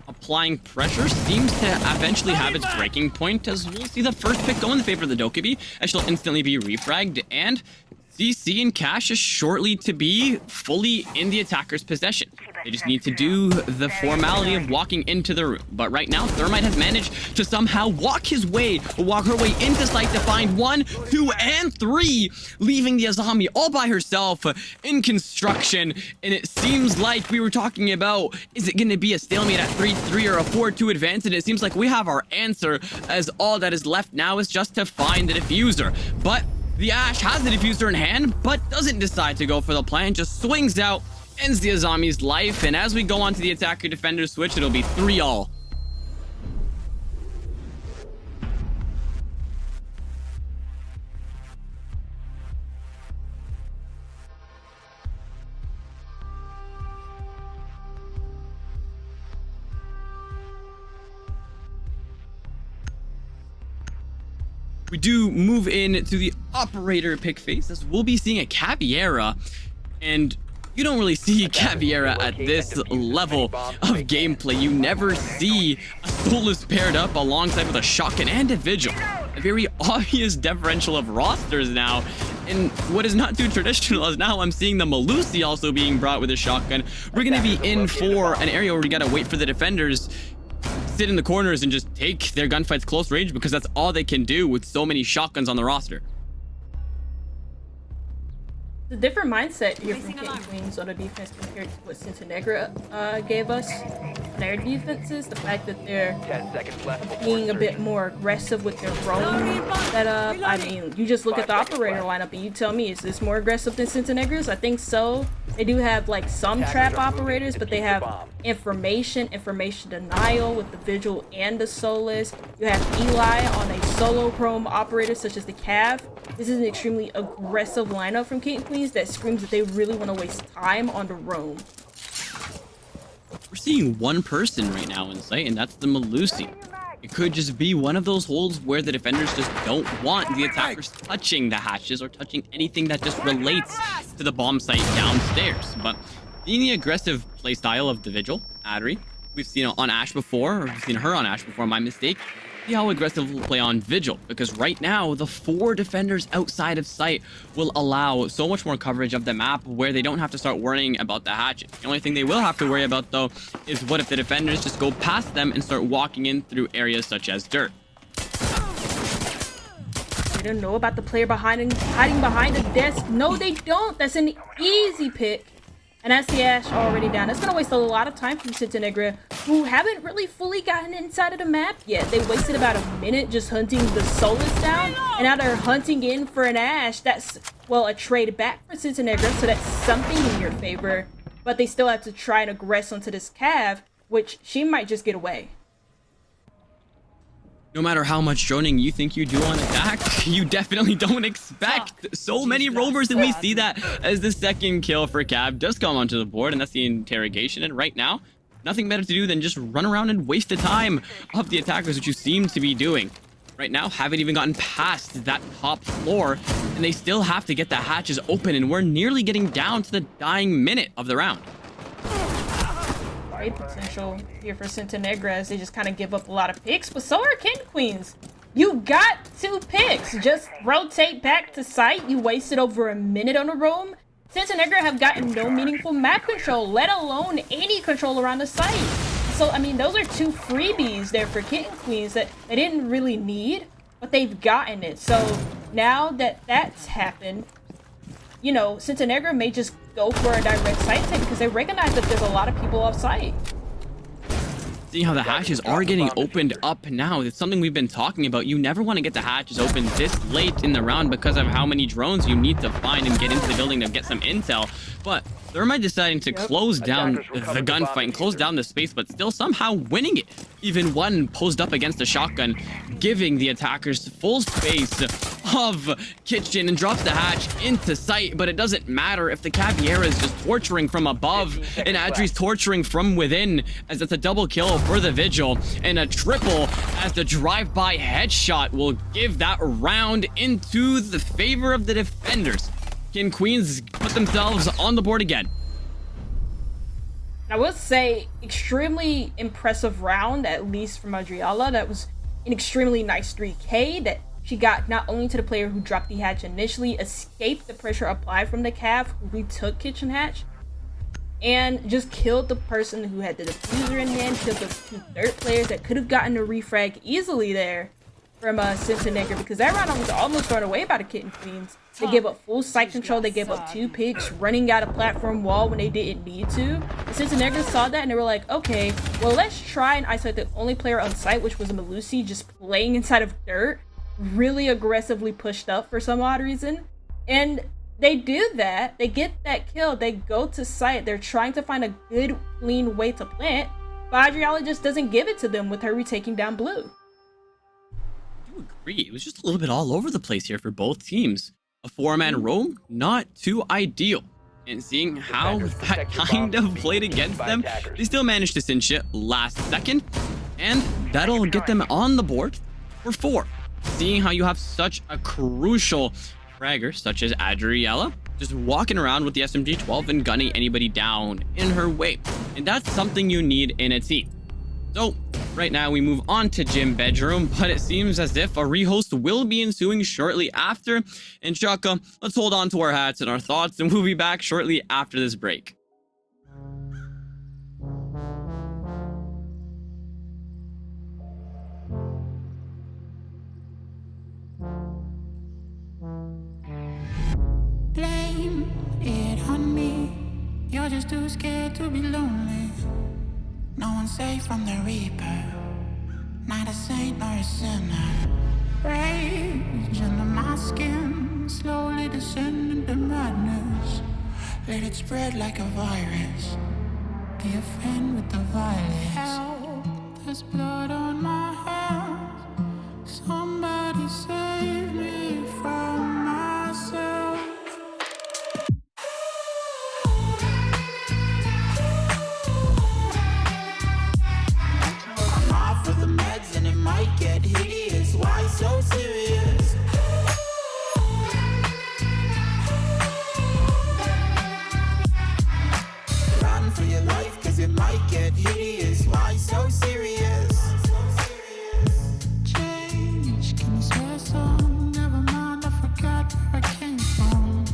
Applying pressure seems to eventually have its breaking point, as we'll see the first pick go in the favor of the Dokkaebi, as she'll instantly be refragged, and CC and Cash is shortly to be fully in the attacker's possession. They just need to do the formality of walking into the room. But right now, Thermite has managed to somehow walk her way into sight to find 1, 2, and 3, leaving the Azami all by herself in construction. And it seems like we were talking about, is it going to be a stalemate at 3-3 or a 4-2 advance? And it seems like we have our answer, as all that is left now is just to find the diffuser. But the Ash has the diffuser in hand, but doesn't decide to go for the plan, just swings out, ends the Azami's life, and as we go on to the attacker-defender switch, it'll be 3-all. We do move in to the operator pick phase, as we'll be seeing a Caviera, and you don't really see Caviera at this level of gameplay. You never see a Solus paired up alongside with a Shotgun and a Vigil. A very obvious differential of rosters now. And what is not too traditional is now I'm seeing the Malusi also being brought with a Shotgun. We're going to be in for an area where we got to wait for the defenders sit in the corners and just take their gunfights close range, because that's all they can do with so many shotguns on the roster. The different mindset here from KittenKweens on the defense compared to what Cinta Negra gave us. Their defenses, the fact that they're 10 seconds left. being a bit more aggressive with their roam setup. I mean, you just look at the operator lineup and you tell me, is this more aggressive than Cinta Negra's? I think so. They do have like some trap operators, but they have information denial with the Vigil and the Solus. You have Eli on a solo roam operator such as the Cav. This is an extremely aggressive lineup from KittenKweens that screams that they really want to waste time on the roam. We're seeing one person right now in sight, and that's the Malusi. It could just be one of those holes where the defenders just don't want the attackers touching the hatches or touching anything that just relates to the bomb site downstairs. But being the aggressive playstyle of the Vigil, Adri, we've seen it on Ash before, or we've seen her on Ash before, my mistake. See how aggressive we'll play on Vigil, because right now the 4 defenders outside of sight will allow so much more coverage of the map where they don't have to start worrying about the hatches. The only thing they will have to worry about, though, is what if the defenders just go past them and start walking in through areas such as dirt. They don't know about the player hiding behind the desk. No, they don't. That's an easy pick. And that's the Ash already down. That's gonna waste a lot of time from Cinta Negra, who haven't really fully gotten inside of the map yet. They wasted about a minute just hunting the Solus down, and now they're hunting in for an Ash. That's, well, a trade back for Cinta Negra, so that's something in your favor. But they still have to try and aggress onto this Cav, which she might just get away. No matter how much droning you think you do on attack, you definitely don't expect so many roamers, and we see that as the second kill for Cab does come onto the board, and that's the interrogation. And right now, nothing better to do than just run around and waste the time of the attackers, which you seem to be doing. Right now, haven't even gotten past that top floor, and they still have to get the hatches open, and we're nearly getting down to the dying minute of the round. Great potential here for Cinta Negra as they just kind of give up a lot of picks, but so are KittenKweens. You got 2 picks. Just rotate back to site. You wasted over a minute on a roam. Cinta Negra have gotten no meaningful map control, let alone any control around the site. So, I mean, those are 2 freebies there for KittenKweens that they didn't really need, but they've gotten it. So now that that's happened, you know, Cinta Negra may just go for a direct site take because they recognize that there's a lot of people off site. See how the hatches are getting opened up now. It's something we've been talking about. You never want to get the hatches open this late in the round because of how many drones you need to find and get into the building to get some intel. But Thermite deciding to close down the gunfight and close down the space, but still somehow winning it. Even one posed up against the shotgun, giving the attackers full space of kitchen, and drops the hatch into sight. But it doesn't matter if the Caviera is just torturing from above and Adri's torturing from within, as it's a double kill for the Vigil and a triple as the drive-by headshot will give that round into the favor of the defenders. KittenKweens put themselves on the board again. I will say, extremely impressive round, at least from Adriala. That was an extremely nice 3K that she got not only to the player who dropped the hatch initially, escaped the pressure applied from the Cav who retook kitchen hatch, and just killed the person who had the diffuser in hand, killed the 2 third players that could have gotten a refrag easily there from Cinta Negra, because that round was almost thrown away by the KittenKweens. They gave up full site control, they gave up 2 picks, running out a platform wall when they didn't need to. And Cinta Negra saw that and they were like, okay, well, let's try and isolate the only player on site, which was Malusi, just playing inside of dirt, really aggressively pushed up for some odd reason. And they do that, they get that kill, they go to site, they're trying to find a good, clean way to plant, but Adriala just doesn't give it to them with her retaking down blue. I do agree. It was just a little bit all over the place here for both teams. A 4-man roam, not too ideal. And seeing how that kind of played against them, they still managed to cinch it last second. And that'll get them on the board for 4. Seeing how you have such a crucial fragger such as Adriella just walking around with the SMG-12 and gunning anybody down in her way. And that's something you need in a team. So right now we move on to gym bedroom, but it seems as if a rehost will be ensuing shortly after. And Shaka, let's hold on to our hats and our thoughts, and we'll be back shortly after this break. Blame it on me. You're just too scared to be lonely. No one's safe from the Reaper. Not a saint nor a sinner. Rage under my skin, slowly descending to madness. Let it spread like a virus. Be a friend with the violence. Help, there's blood on my hands. Somebody save me from myself. I'm off of the meds and it might get hideous. Why so serious? Run for your life, cause it might get hideous. Why so serious? Change, can you swear some? Never mind, I forgot where I came from.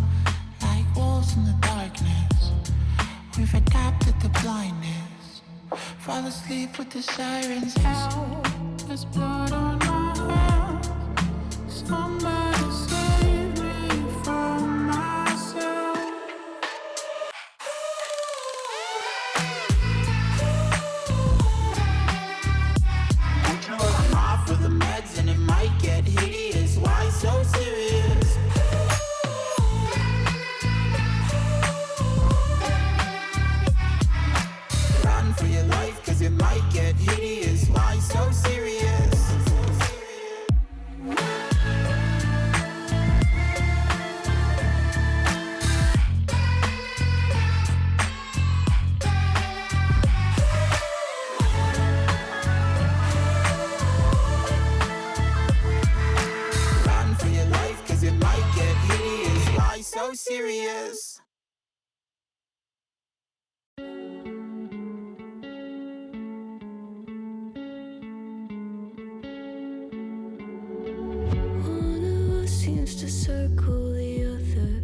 Like wolves in the darkness, we've adapted to blindness. Fall asleep with the sirens out. There's blood on my hands. Somebody save me from myself. I'm off with the meds and it might get hideous. Why so serious? Run for your life, cause it might get hideous. Why so serious. One of us seems to circle the other.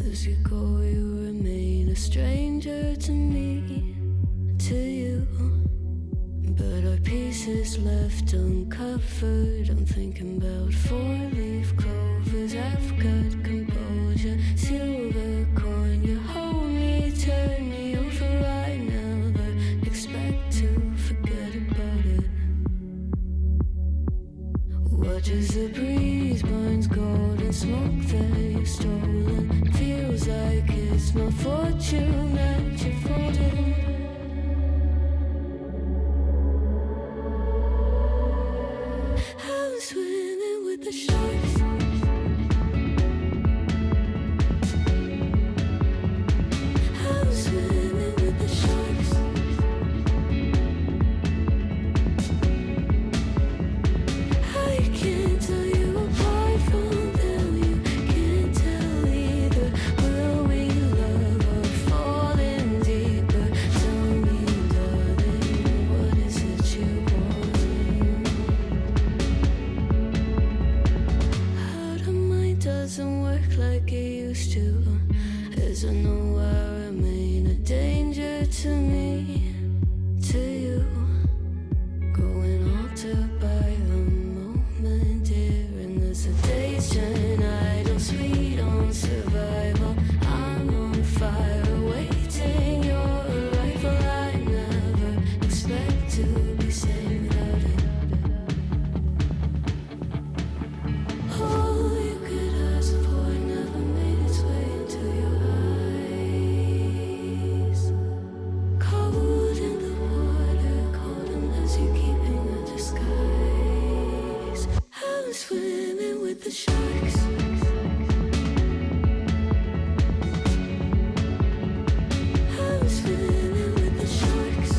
As you go, you remain a stranger to me, to you. But our pieces left uncovered. I'm thinking about four-leaf clovers. I've got composure, silver coin. You hold me, turn me over right now, but expect to forget about it. Watch as the breeze burns golden smoke that you've stolen. Feels like it's my fortune that you're folding. I'm swimming with the sharks. I'm swimming with the sharks. I can't tell you apart from them. You can't tell either. Will we love or fall in deeper? Tell me, darling, what is it you want? How the mind doesn't work like it used to. As I know I remain a danger to me, to you. Going altered by the moment, dear. And as the days turn idle, sweet on survival, I'm on fire, waiting your arrival. I never expect to be sane without it. All you could ask for never made its way into your eyes. Cold in the water, cold unless you're keeping a disguise. I'm swimming with the sharks. I'm swimming with the sharks.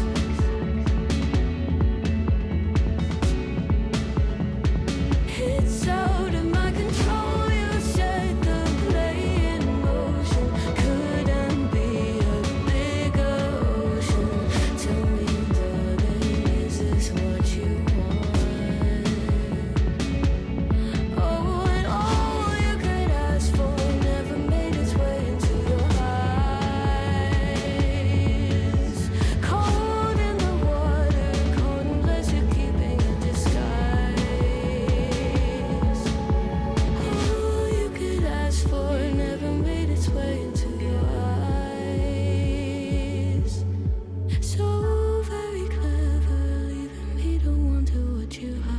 It's out of my control. You set the play in motion. Couldn't be a bigger ocean. Tell me, darling, is this what you want? Oh, and all you could ask for never made its way into your eyes. Cold in the water, cold unless you're keeping a disguise. All you could ask for never made its way into your eyes. So very clever, leaving me to wonder what you hide.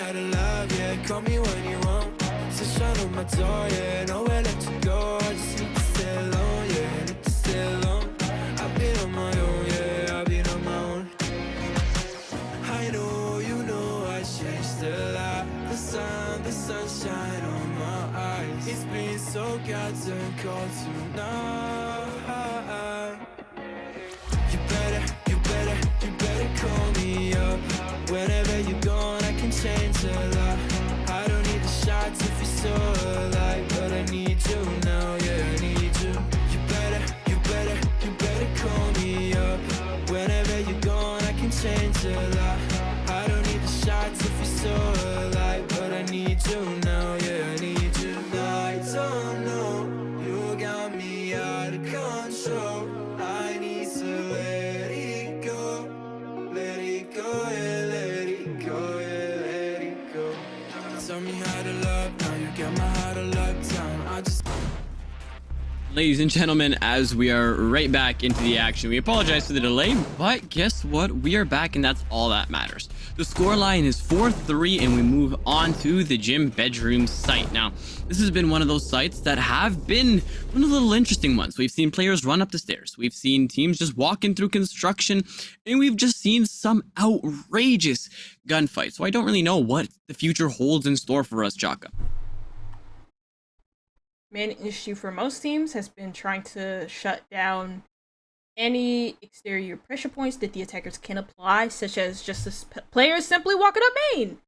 how to love, yeah. Call me when you want. Just shine on my door, yeah. Nowhere let you go. I just need to stay alone, yeah. Need to stay alone. I've been on my own, yeah. I've been on my own. I know, you know, I changed a lot. The sunshine on my eyes. It's been so goddamn cold tonight. You better call me up. Whenever you're gone, I can change a lot. I don't need the shots if you're so alive, but I need you now, yeah, I need you. You better call me up. Whenever you're gone, I can change a lot. I don't need the shots if you're so alive, but I need you now, yeah, I need you. I don't know, you got me out of control. I need to let it go, yeah, let it go, yeah, let it go. Tell me how to love, now you got my heart on lockdown. I just Ladies and gentlemen, as we are right back into the action, we apologize for the delay, but guess what? We are back, and that's all that matters. The scoreline is 4-3, and we move on to the gym bedroom site. Now, this has been one of those sites that have been one of the little interesting ones. We've seen players run up the stairs. We've seen teams just walking through construction, and we've just seen some outrageous gunfights. So I don't really know what the future holds in store for us, Chaka. Main issue for most teams has been trying to shut down any exterior pressure points that the attackers can apply, such as just the players simply walking up main.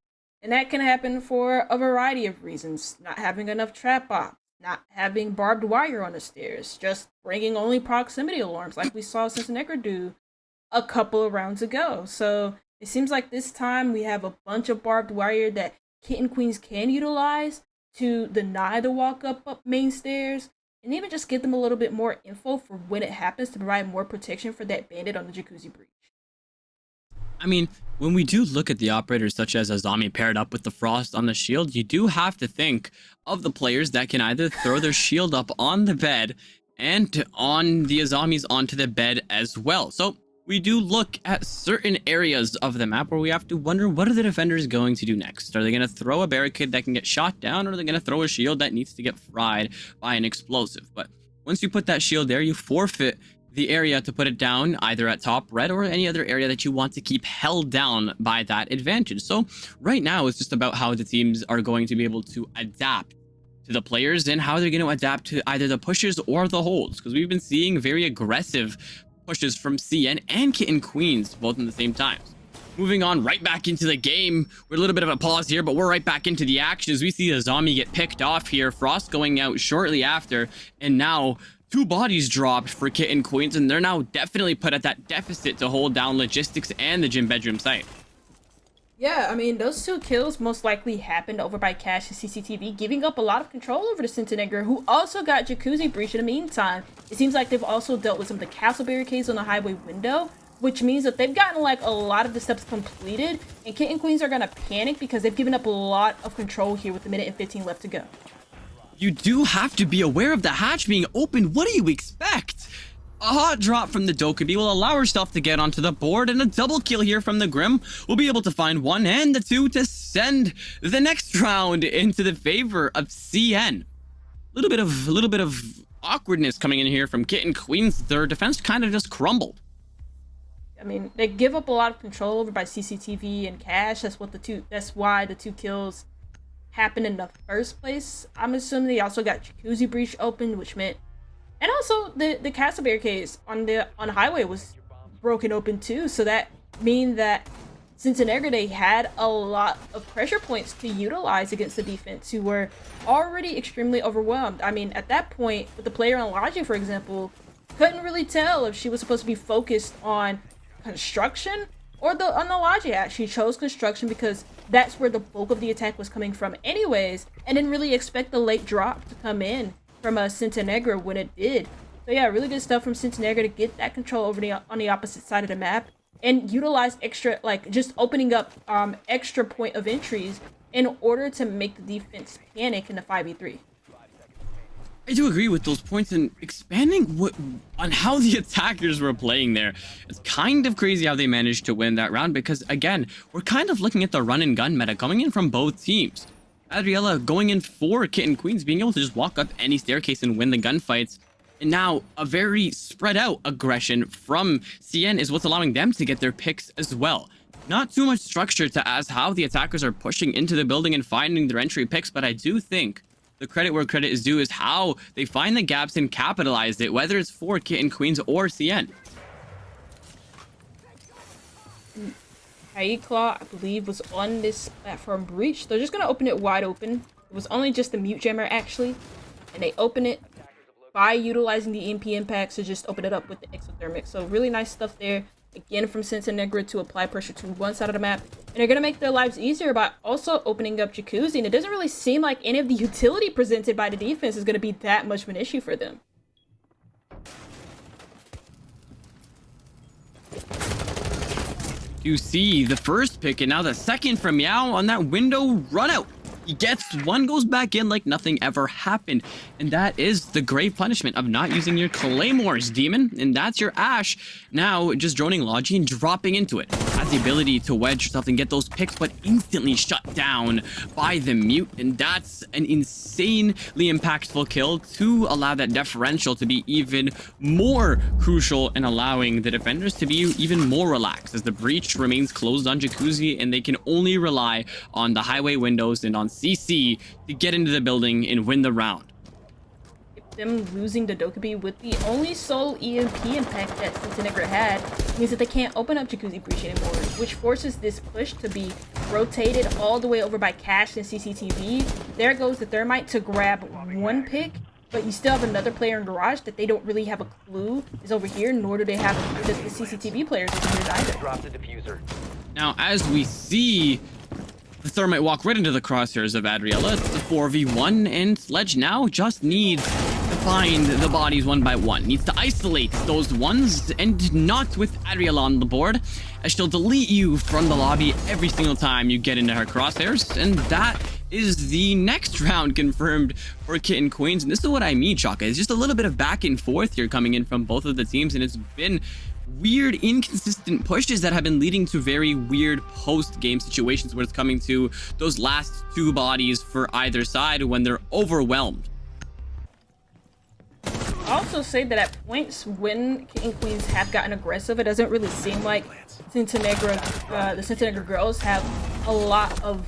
And that can happen for a variety of reasons. Not having enough trap ops, not having barbed wire on the stairs, just bringing only proximity alarms like we saw Cinta Negra do a couple of rounds ago. So it seems like this time we have a bunch of barbed wire that KittenKweens can utilize to deny the walk up main stairs, and even just give them a little bit more info for when it happens to provide more protection for that bandit on the jacuzzi breach. I mean, when we do look at the operators such as Azami paired up with the Frost on the shield, you do have to think of the players that can either throw their shield up on the bed and on the Azamis onto the bed as well. So we do look at certain areas of the map where we have to wonder, what are the defenders going to do next? Are they going to throw a barricade that can get shot down, or are they going to throw a shield that needs to get fried by an explosive? But once you put that shield there, you forfeit the area to put it down either at top red or any other area that you want to keep held down by that advantage. So right now it's just about how the teams are going to be able to adapt to the players and how they're going to adapt to either the pushes or the holds, because we've been seeing very aggressive pushes from CN and KittenKweens both in the same time. Moving on right back into the game. We're a little bit of a pause here, but we're right back into the action as we see the zombie get picked off here. Frost going out shortly after, and now 2 bodies dropped for KittenKweens, and they're now definitely put at that deficit to hold down logistics and the gym bedroom site. Yeah, I mean, those 2 kills most likely happened over by Cash and CCTV, giving up a lot of control over the Cinta Negra, who also got Jacuzzi Breach in the meantime. It seems like they've also dealt with some of the castle barricades on the highway window, which means that they've gotten like a lot of the steps completed, and KittenKweens are gonna panic because they've given up a lot of control here with a minute and 15 left to go. You do have to be aware of the hatch being open. What do you expect? A hot drop from the Dokkaebi will allow herself to get onto the board, and a double kill here from the Grim will be able to find 1 and the 2 to send the next round into the favor of CN. A little bit of awkwardness coming in here from KittenKweens. Their defense kind of just crumbled. I mean, they give up a lot of control over by CCTV and Cash. That's why the 2 kills happened in the first place. I'm assuming they also got Jacuzzi Breach open, which meant, and also the castle barricades on the highway was broken open too. So that mean that Cinta Negra, they had a lot of pressure points to utilize against the defense, who were already extremely overwhelmed. I mean, at that point, with the player on Logic, for example, couldn't really tell if she was supposed to be focused on construction or on the Logic act. She chose construction because that's where the bulk of the attack was coming from anyways, and didn't really expect the late drop to come in from Cinta Negra when it did. So yeah, really good stuff from Cinta Negra to get that control over on the opposite side of the map and utilize extra, like just opening up extra point of entries in order to make the defense panic in the 5v3. I do agree with those points, and expanding on how the attackers were playing there. It's kind of crazy how they managed to win that round because, again, we're kind of looking at the run and gun meta coming in from both teams. Adriella going in for KittenKweens, being able to just walk up any staircase and win the gunfights. And now a very spread out aggression from CN is what's allowing them to get their picks as well. Not too much structure to as how the attackers are pushing into the building and finding their entry picks, but I do think the credit where credit is due is how they find the gaps and capitalize it, whether it's for KittenKweens or CN. Claw, I believe, was on this platform breach. They're just going to open it wide open. It was only just the mute jammer, actually. And they open it by utilizing the EMP impacts to just open it up with the exothermic. So really nice stuff there. Again, from Cinta Negra to apply pressure to one side of the map. And they're going to make their lives easier by also opening up Jacuzzi. And it doesn't really seem like any of the utility presented by the defense is going to be that much of an issue for them. You see the first pick and now the second from Meow on that window run out. He gets one, goes back in like nothing ever happened. And that is the grave punishment of not using your claymores, demon. And that's your Ash now just droning Logi and dropping into it. Has the ability to wedge yourself and get those picks, but instantly shut down by the mute. And that's an insanely impactful kill to allow that differential to be even more crucial and allowing the defenders to be even more relaxed as the breach remains closed on Jacuzzi and they can only rely on the highway windows and on CC to get into the building and win the round. Them losing the Dokkaebi with the only sole EMP impact that Cinta Negra had means that they can't open up Jacuzzi Breach anymore, which forces this push to be rotated all the way over by Cash and CCTV. There goes the Thermite to grab one pick, but you still have another player in Garage that they don't really have a clue is over here, nor do they have the CCTV players over here either. Drop the diffuser. Now, as we see, the Thermite walk right into the crosshairs of Adriella. It's a 4v1, and Sledge now just needs to find the bodies one by one. Needs to isolate those ones, and not with Adriella on the board, as she'll delete you from the lobby every single time you get into her crosshairs. And that is the next round confirmed for KittenKweens. And this is what I mean, Chaka. It's just a little bit of back and forth here coming in from both of the teams, and it's been weird, inconsistent pushes that have been leading to very weird post-game situations where it's coming to those last two bodies for either side when they're overwhelmed. I'll also say that at points when KittenKweens have gotten aggressive, it doesn't really seem like Cinta Negra, the Cinta Negra girls have a lot of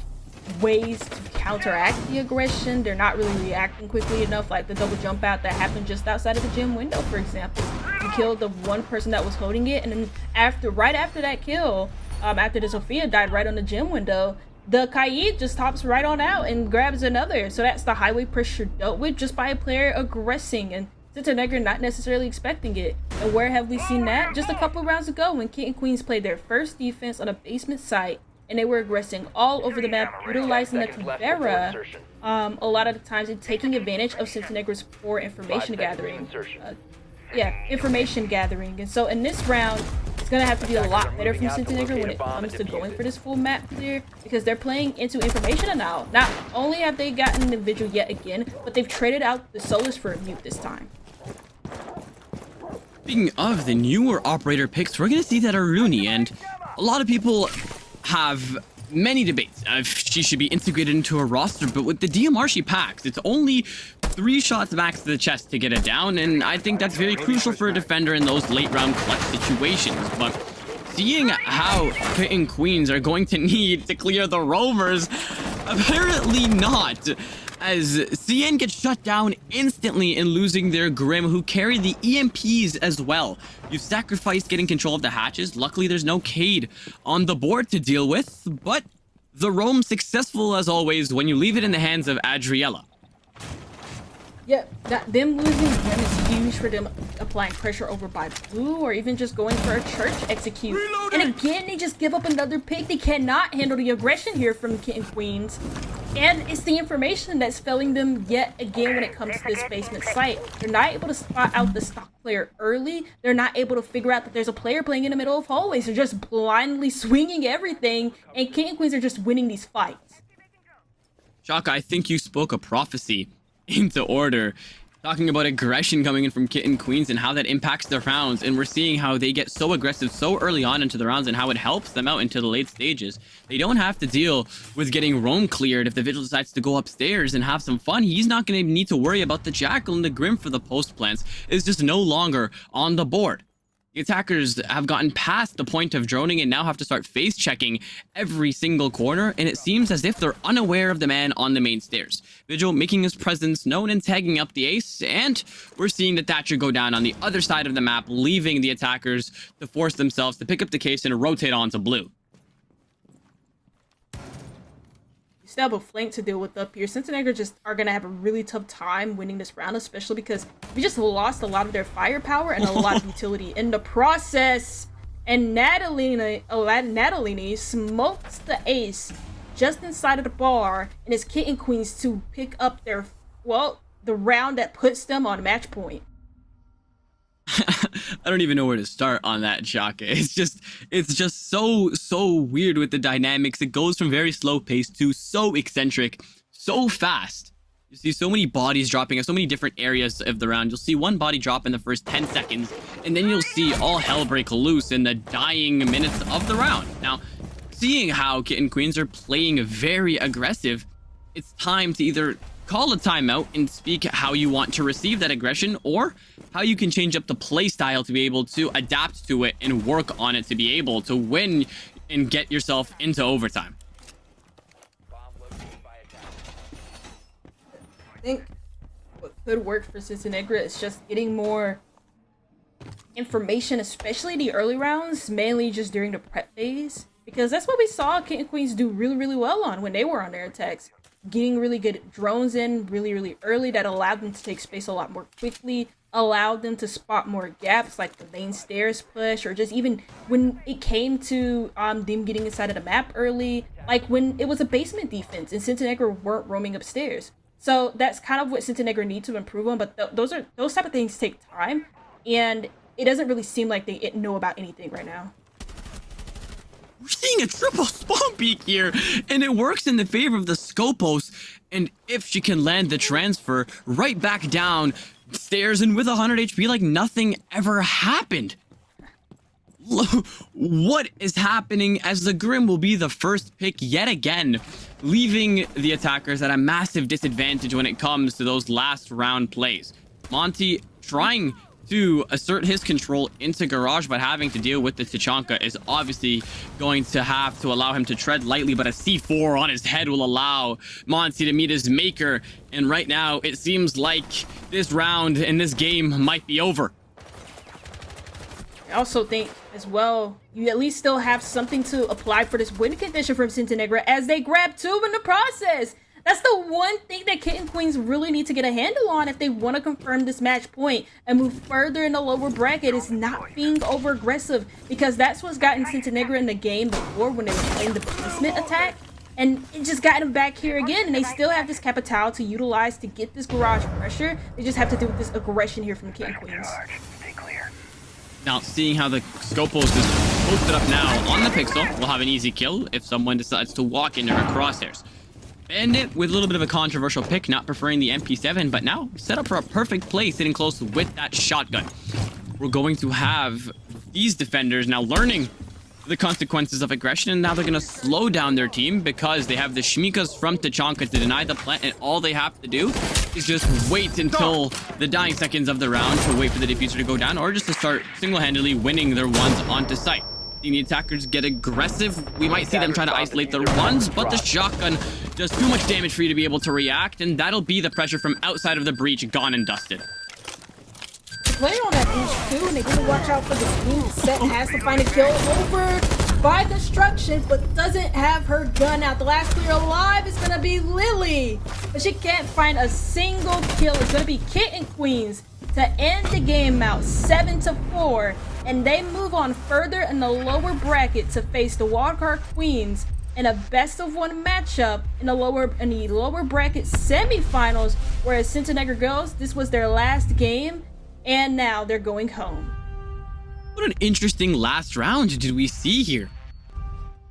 ways to counteract the aggression. They're not really reacting quickly enough, like the double jump out that happened just outside of the gym window, for example. You killed the one person that was holding it, and then right after that kill, after the Sophia died right on the gym window, the Kaid just hops right on out and grabs another. So that's the highway pressure dealt with just by a player aggressing, and Cinta Negra not necessarily expecting it. And where have we seen that? Just a couple of rounds ago when KittenKweens played their first defense on a basement site, and they were aggressing all over the map, utilizing the Tavera a lot of the times and taking advantage of Cinta Negra's poor information gathering. Information gathering. And so in this round, it's going to have to be a lot better from Cinta Negra when it comes to going for this full map clear, because they're playing into information now. Not only have they gotten the vigil yet again, but they've traded out the Solus for a mute this time. Speaking of the newer operator picks, we're going to see that Aruni, and a lot of people have many debates if she should be integrated into a roster, but with the DMR she packs, it's only 3 shots max to the chest to get it down, and I think that's very crucial for a defender in those late round clutch situations. But seeing how KittenKweens are going to need to clear the roamers, apparently not, as CN gets shut down instantly and losing their Grim, who carry the EMPs as well. You've sacrificed getting control of the hatches. Luckily, there's no Cade on the board to deal with, but the roam successful as always when you leave it in the hands of Adriella. Yeah, them losing Grim is huge for them applying pressure over by Blue, or even just going for a church execute. And again, they just give up another pick. They cannot handle the aggression here from KittenKweens. And it's the information that's failing them yet again when it comes to this basement site. They're not able to spot out the stock player early. They're not able to figure out that there's a player playing in the middle of hallways. They're just blindly swinging everything, and KittenKweens are just winning these fights. Shaka, I think you spoke a prophecy into order. Talking about aggression coming in from KittenKweens and how that impacts their rounds, and we're seeing how they get so aggressive so early on into the rounds and how it helps them out into the late stages. They don't have to deal with getting roam cleared. If the Vigil decides to go upstairs and have some fun, he's not going to need to worry about the Jackal, and the Grim for the post plants is just no longer on the board. The attackers have gotten past the point of droning and now have to start face checking every single corner, and it seems as if they're unaware of the man on the main stairs. Vigil making his presence known and tagging up the ace, and we're seeing the Thatcher go down on the other side of the map, leaving the attackers to force themselves to pick up the case and rotate onto blue. Still have a flank to deal with up here. Cinta Negra just are going to have a really tough time winning this round, especially because we just lost a lot of their firepower and a lot of utility in the process. And Natalie smokes the ace just inside of the bar, and it's KittenKweens to pick up their, well, the round that puts them on match point. I don't even know where to start on that, Shaka. It's just so weird with the dynamics. It goes from very slow pace to so eccentric, so fast. You see so many bodies dropping in so many different areas of the round. You'll see one body drop in the first 10 seconds, and then you'll see all hell break loose in the dying minutes of the round. Now, seeing how KittenKweens are playing very aggressive, it's time to either call a timeout and speak how you want to receive that aggression, or how you can change up the play style to be able to adapt to it and work on it to be able to win and get yourself into overtime. I think what could work for Cinta Negra is just getting more information, especially the early rounds, mainly just during the prep phase, because that's what we saw KittenKweens do really well on when they were on their attacks. Getting really good drones in really early that allowed them to take space a lot more quickly, allowed them to spot more gaps like the main stairs push, or just even when it came to them getting inside of the map early, like when it was a basement defense and Cinta Negra weren't roaming upstairs. So that's kind of what Cinta Negra need to improve on, but those type of things take time, and it doesn't really seem like they know about anything right now. We're seeing a triple spawn peek here, and it works in the favor of the Scopos. And if she can land the transfer right back down stairs and with 100 HP like nothing ever happened. What is happening as the Grim will be the first pick yet again, leaving the attackers at a massive disadvantage when it comes to those last round plays. Monty trying to assert his control into garage, but having to deal with the Tachanka is obviously going to have to allow him to tread lightly, but a C4 on his head will allow Monty to meet his maker, and right now it seems like this round and this game might be over. I also think as well, you at least still have something to apply for this win condition from Cinta Negra as they grab 2 in the process. That's the one thing that KittenKweens really need to get a handle on if they want to confirm this match point and move further in the lower bracket, is not being over aggressive, because that's what's gotten Cinta Negra in the game before when they were playing the basement attack, and it just got them back here again, and they still have this capital to utilize to get this garage pressure. They just have to do with this aggression here from KittenKweens. Now, seeing how the Scopos is posted up now on the Pixel, will have an easy kill if someone decides to walk into her crosshairs. Bandit with a little bit of a controversial pick, not preferring the MP7, but now set up for a perfect play, sitting close with that shotgun. We're going to have these defenders now learning the consequences of aggression, and now they're going to slow down their team because they have the Shmikas from Tachanka to deny the plant, and all they have to do is just wait until the dying seconds of the round to wait for the diffuser to go down, or just to start single-handedly winning their ones onto site. Seeing the attackers get aggressive, we might see them trying to isolate the ones, but the shotgun does too much damage for you to be able to react, and that'll be the pressure from outside of the breach gone and dusted. Play on that breach too, and they gotta watch out for the screen. Set has to find a kill over by Destruction, but doesn't have her gun out. The last player alive is gonna be Lily, but she can't find a single kill. It's gonna be KittenKweens to end the game out 7-4, and they move on further in the lower bracket to face the Wildcard Queens in a best-of-1 matchup in the lower bracket semifinals, whereas Cinta Negra girls, this was their last game, and now they're going home. What an interesting last round did we see here.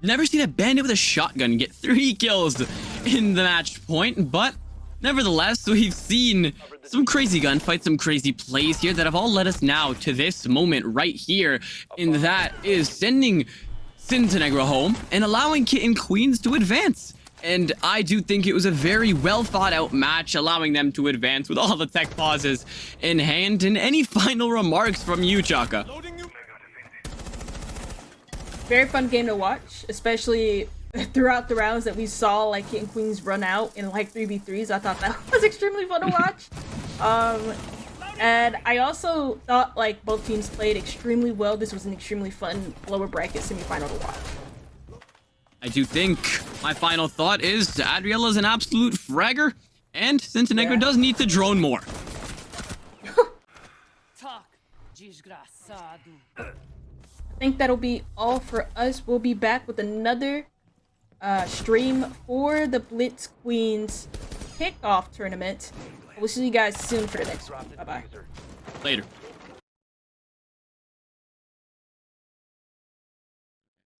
Never seen a bandit with a shotgun get 3 kills in the match point, but Nevertheless, we've seen some crazy gunfights, some crazy plays here that have all led us now to this moment right here. And that is sending Cinta Negra home and allowing KittenKweens to advance. And I do think it was a very well thought out match, allowing them to advance with all the tech pauses in hand. And any final remarks from you, Chaka? Very fun game to watch, especially throughout the rounds that we saw like KittenKweens run out in like 3v3s. I thought that was extremely fun to watch. And I also thought like both teams played extremely well. This was an extremely fun lower bracket semifinal to watch. I do think my final thought is Adriella's an absolute fragger, and Cinta Negra does need to drone more. I think that'll be all for us. We'll be back with another stream for the BLITZ Queens Kickoff tournament. We'll see you guys soon for the next one. Bye-bye. Later.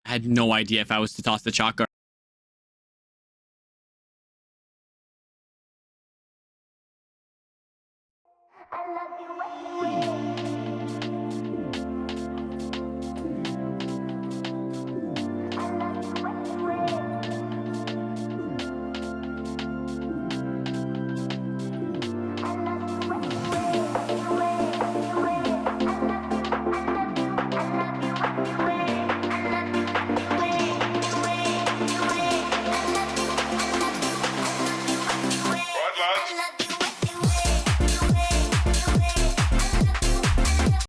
I had no idea if I was to toss the Chaka. I love you.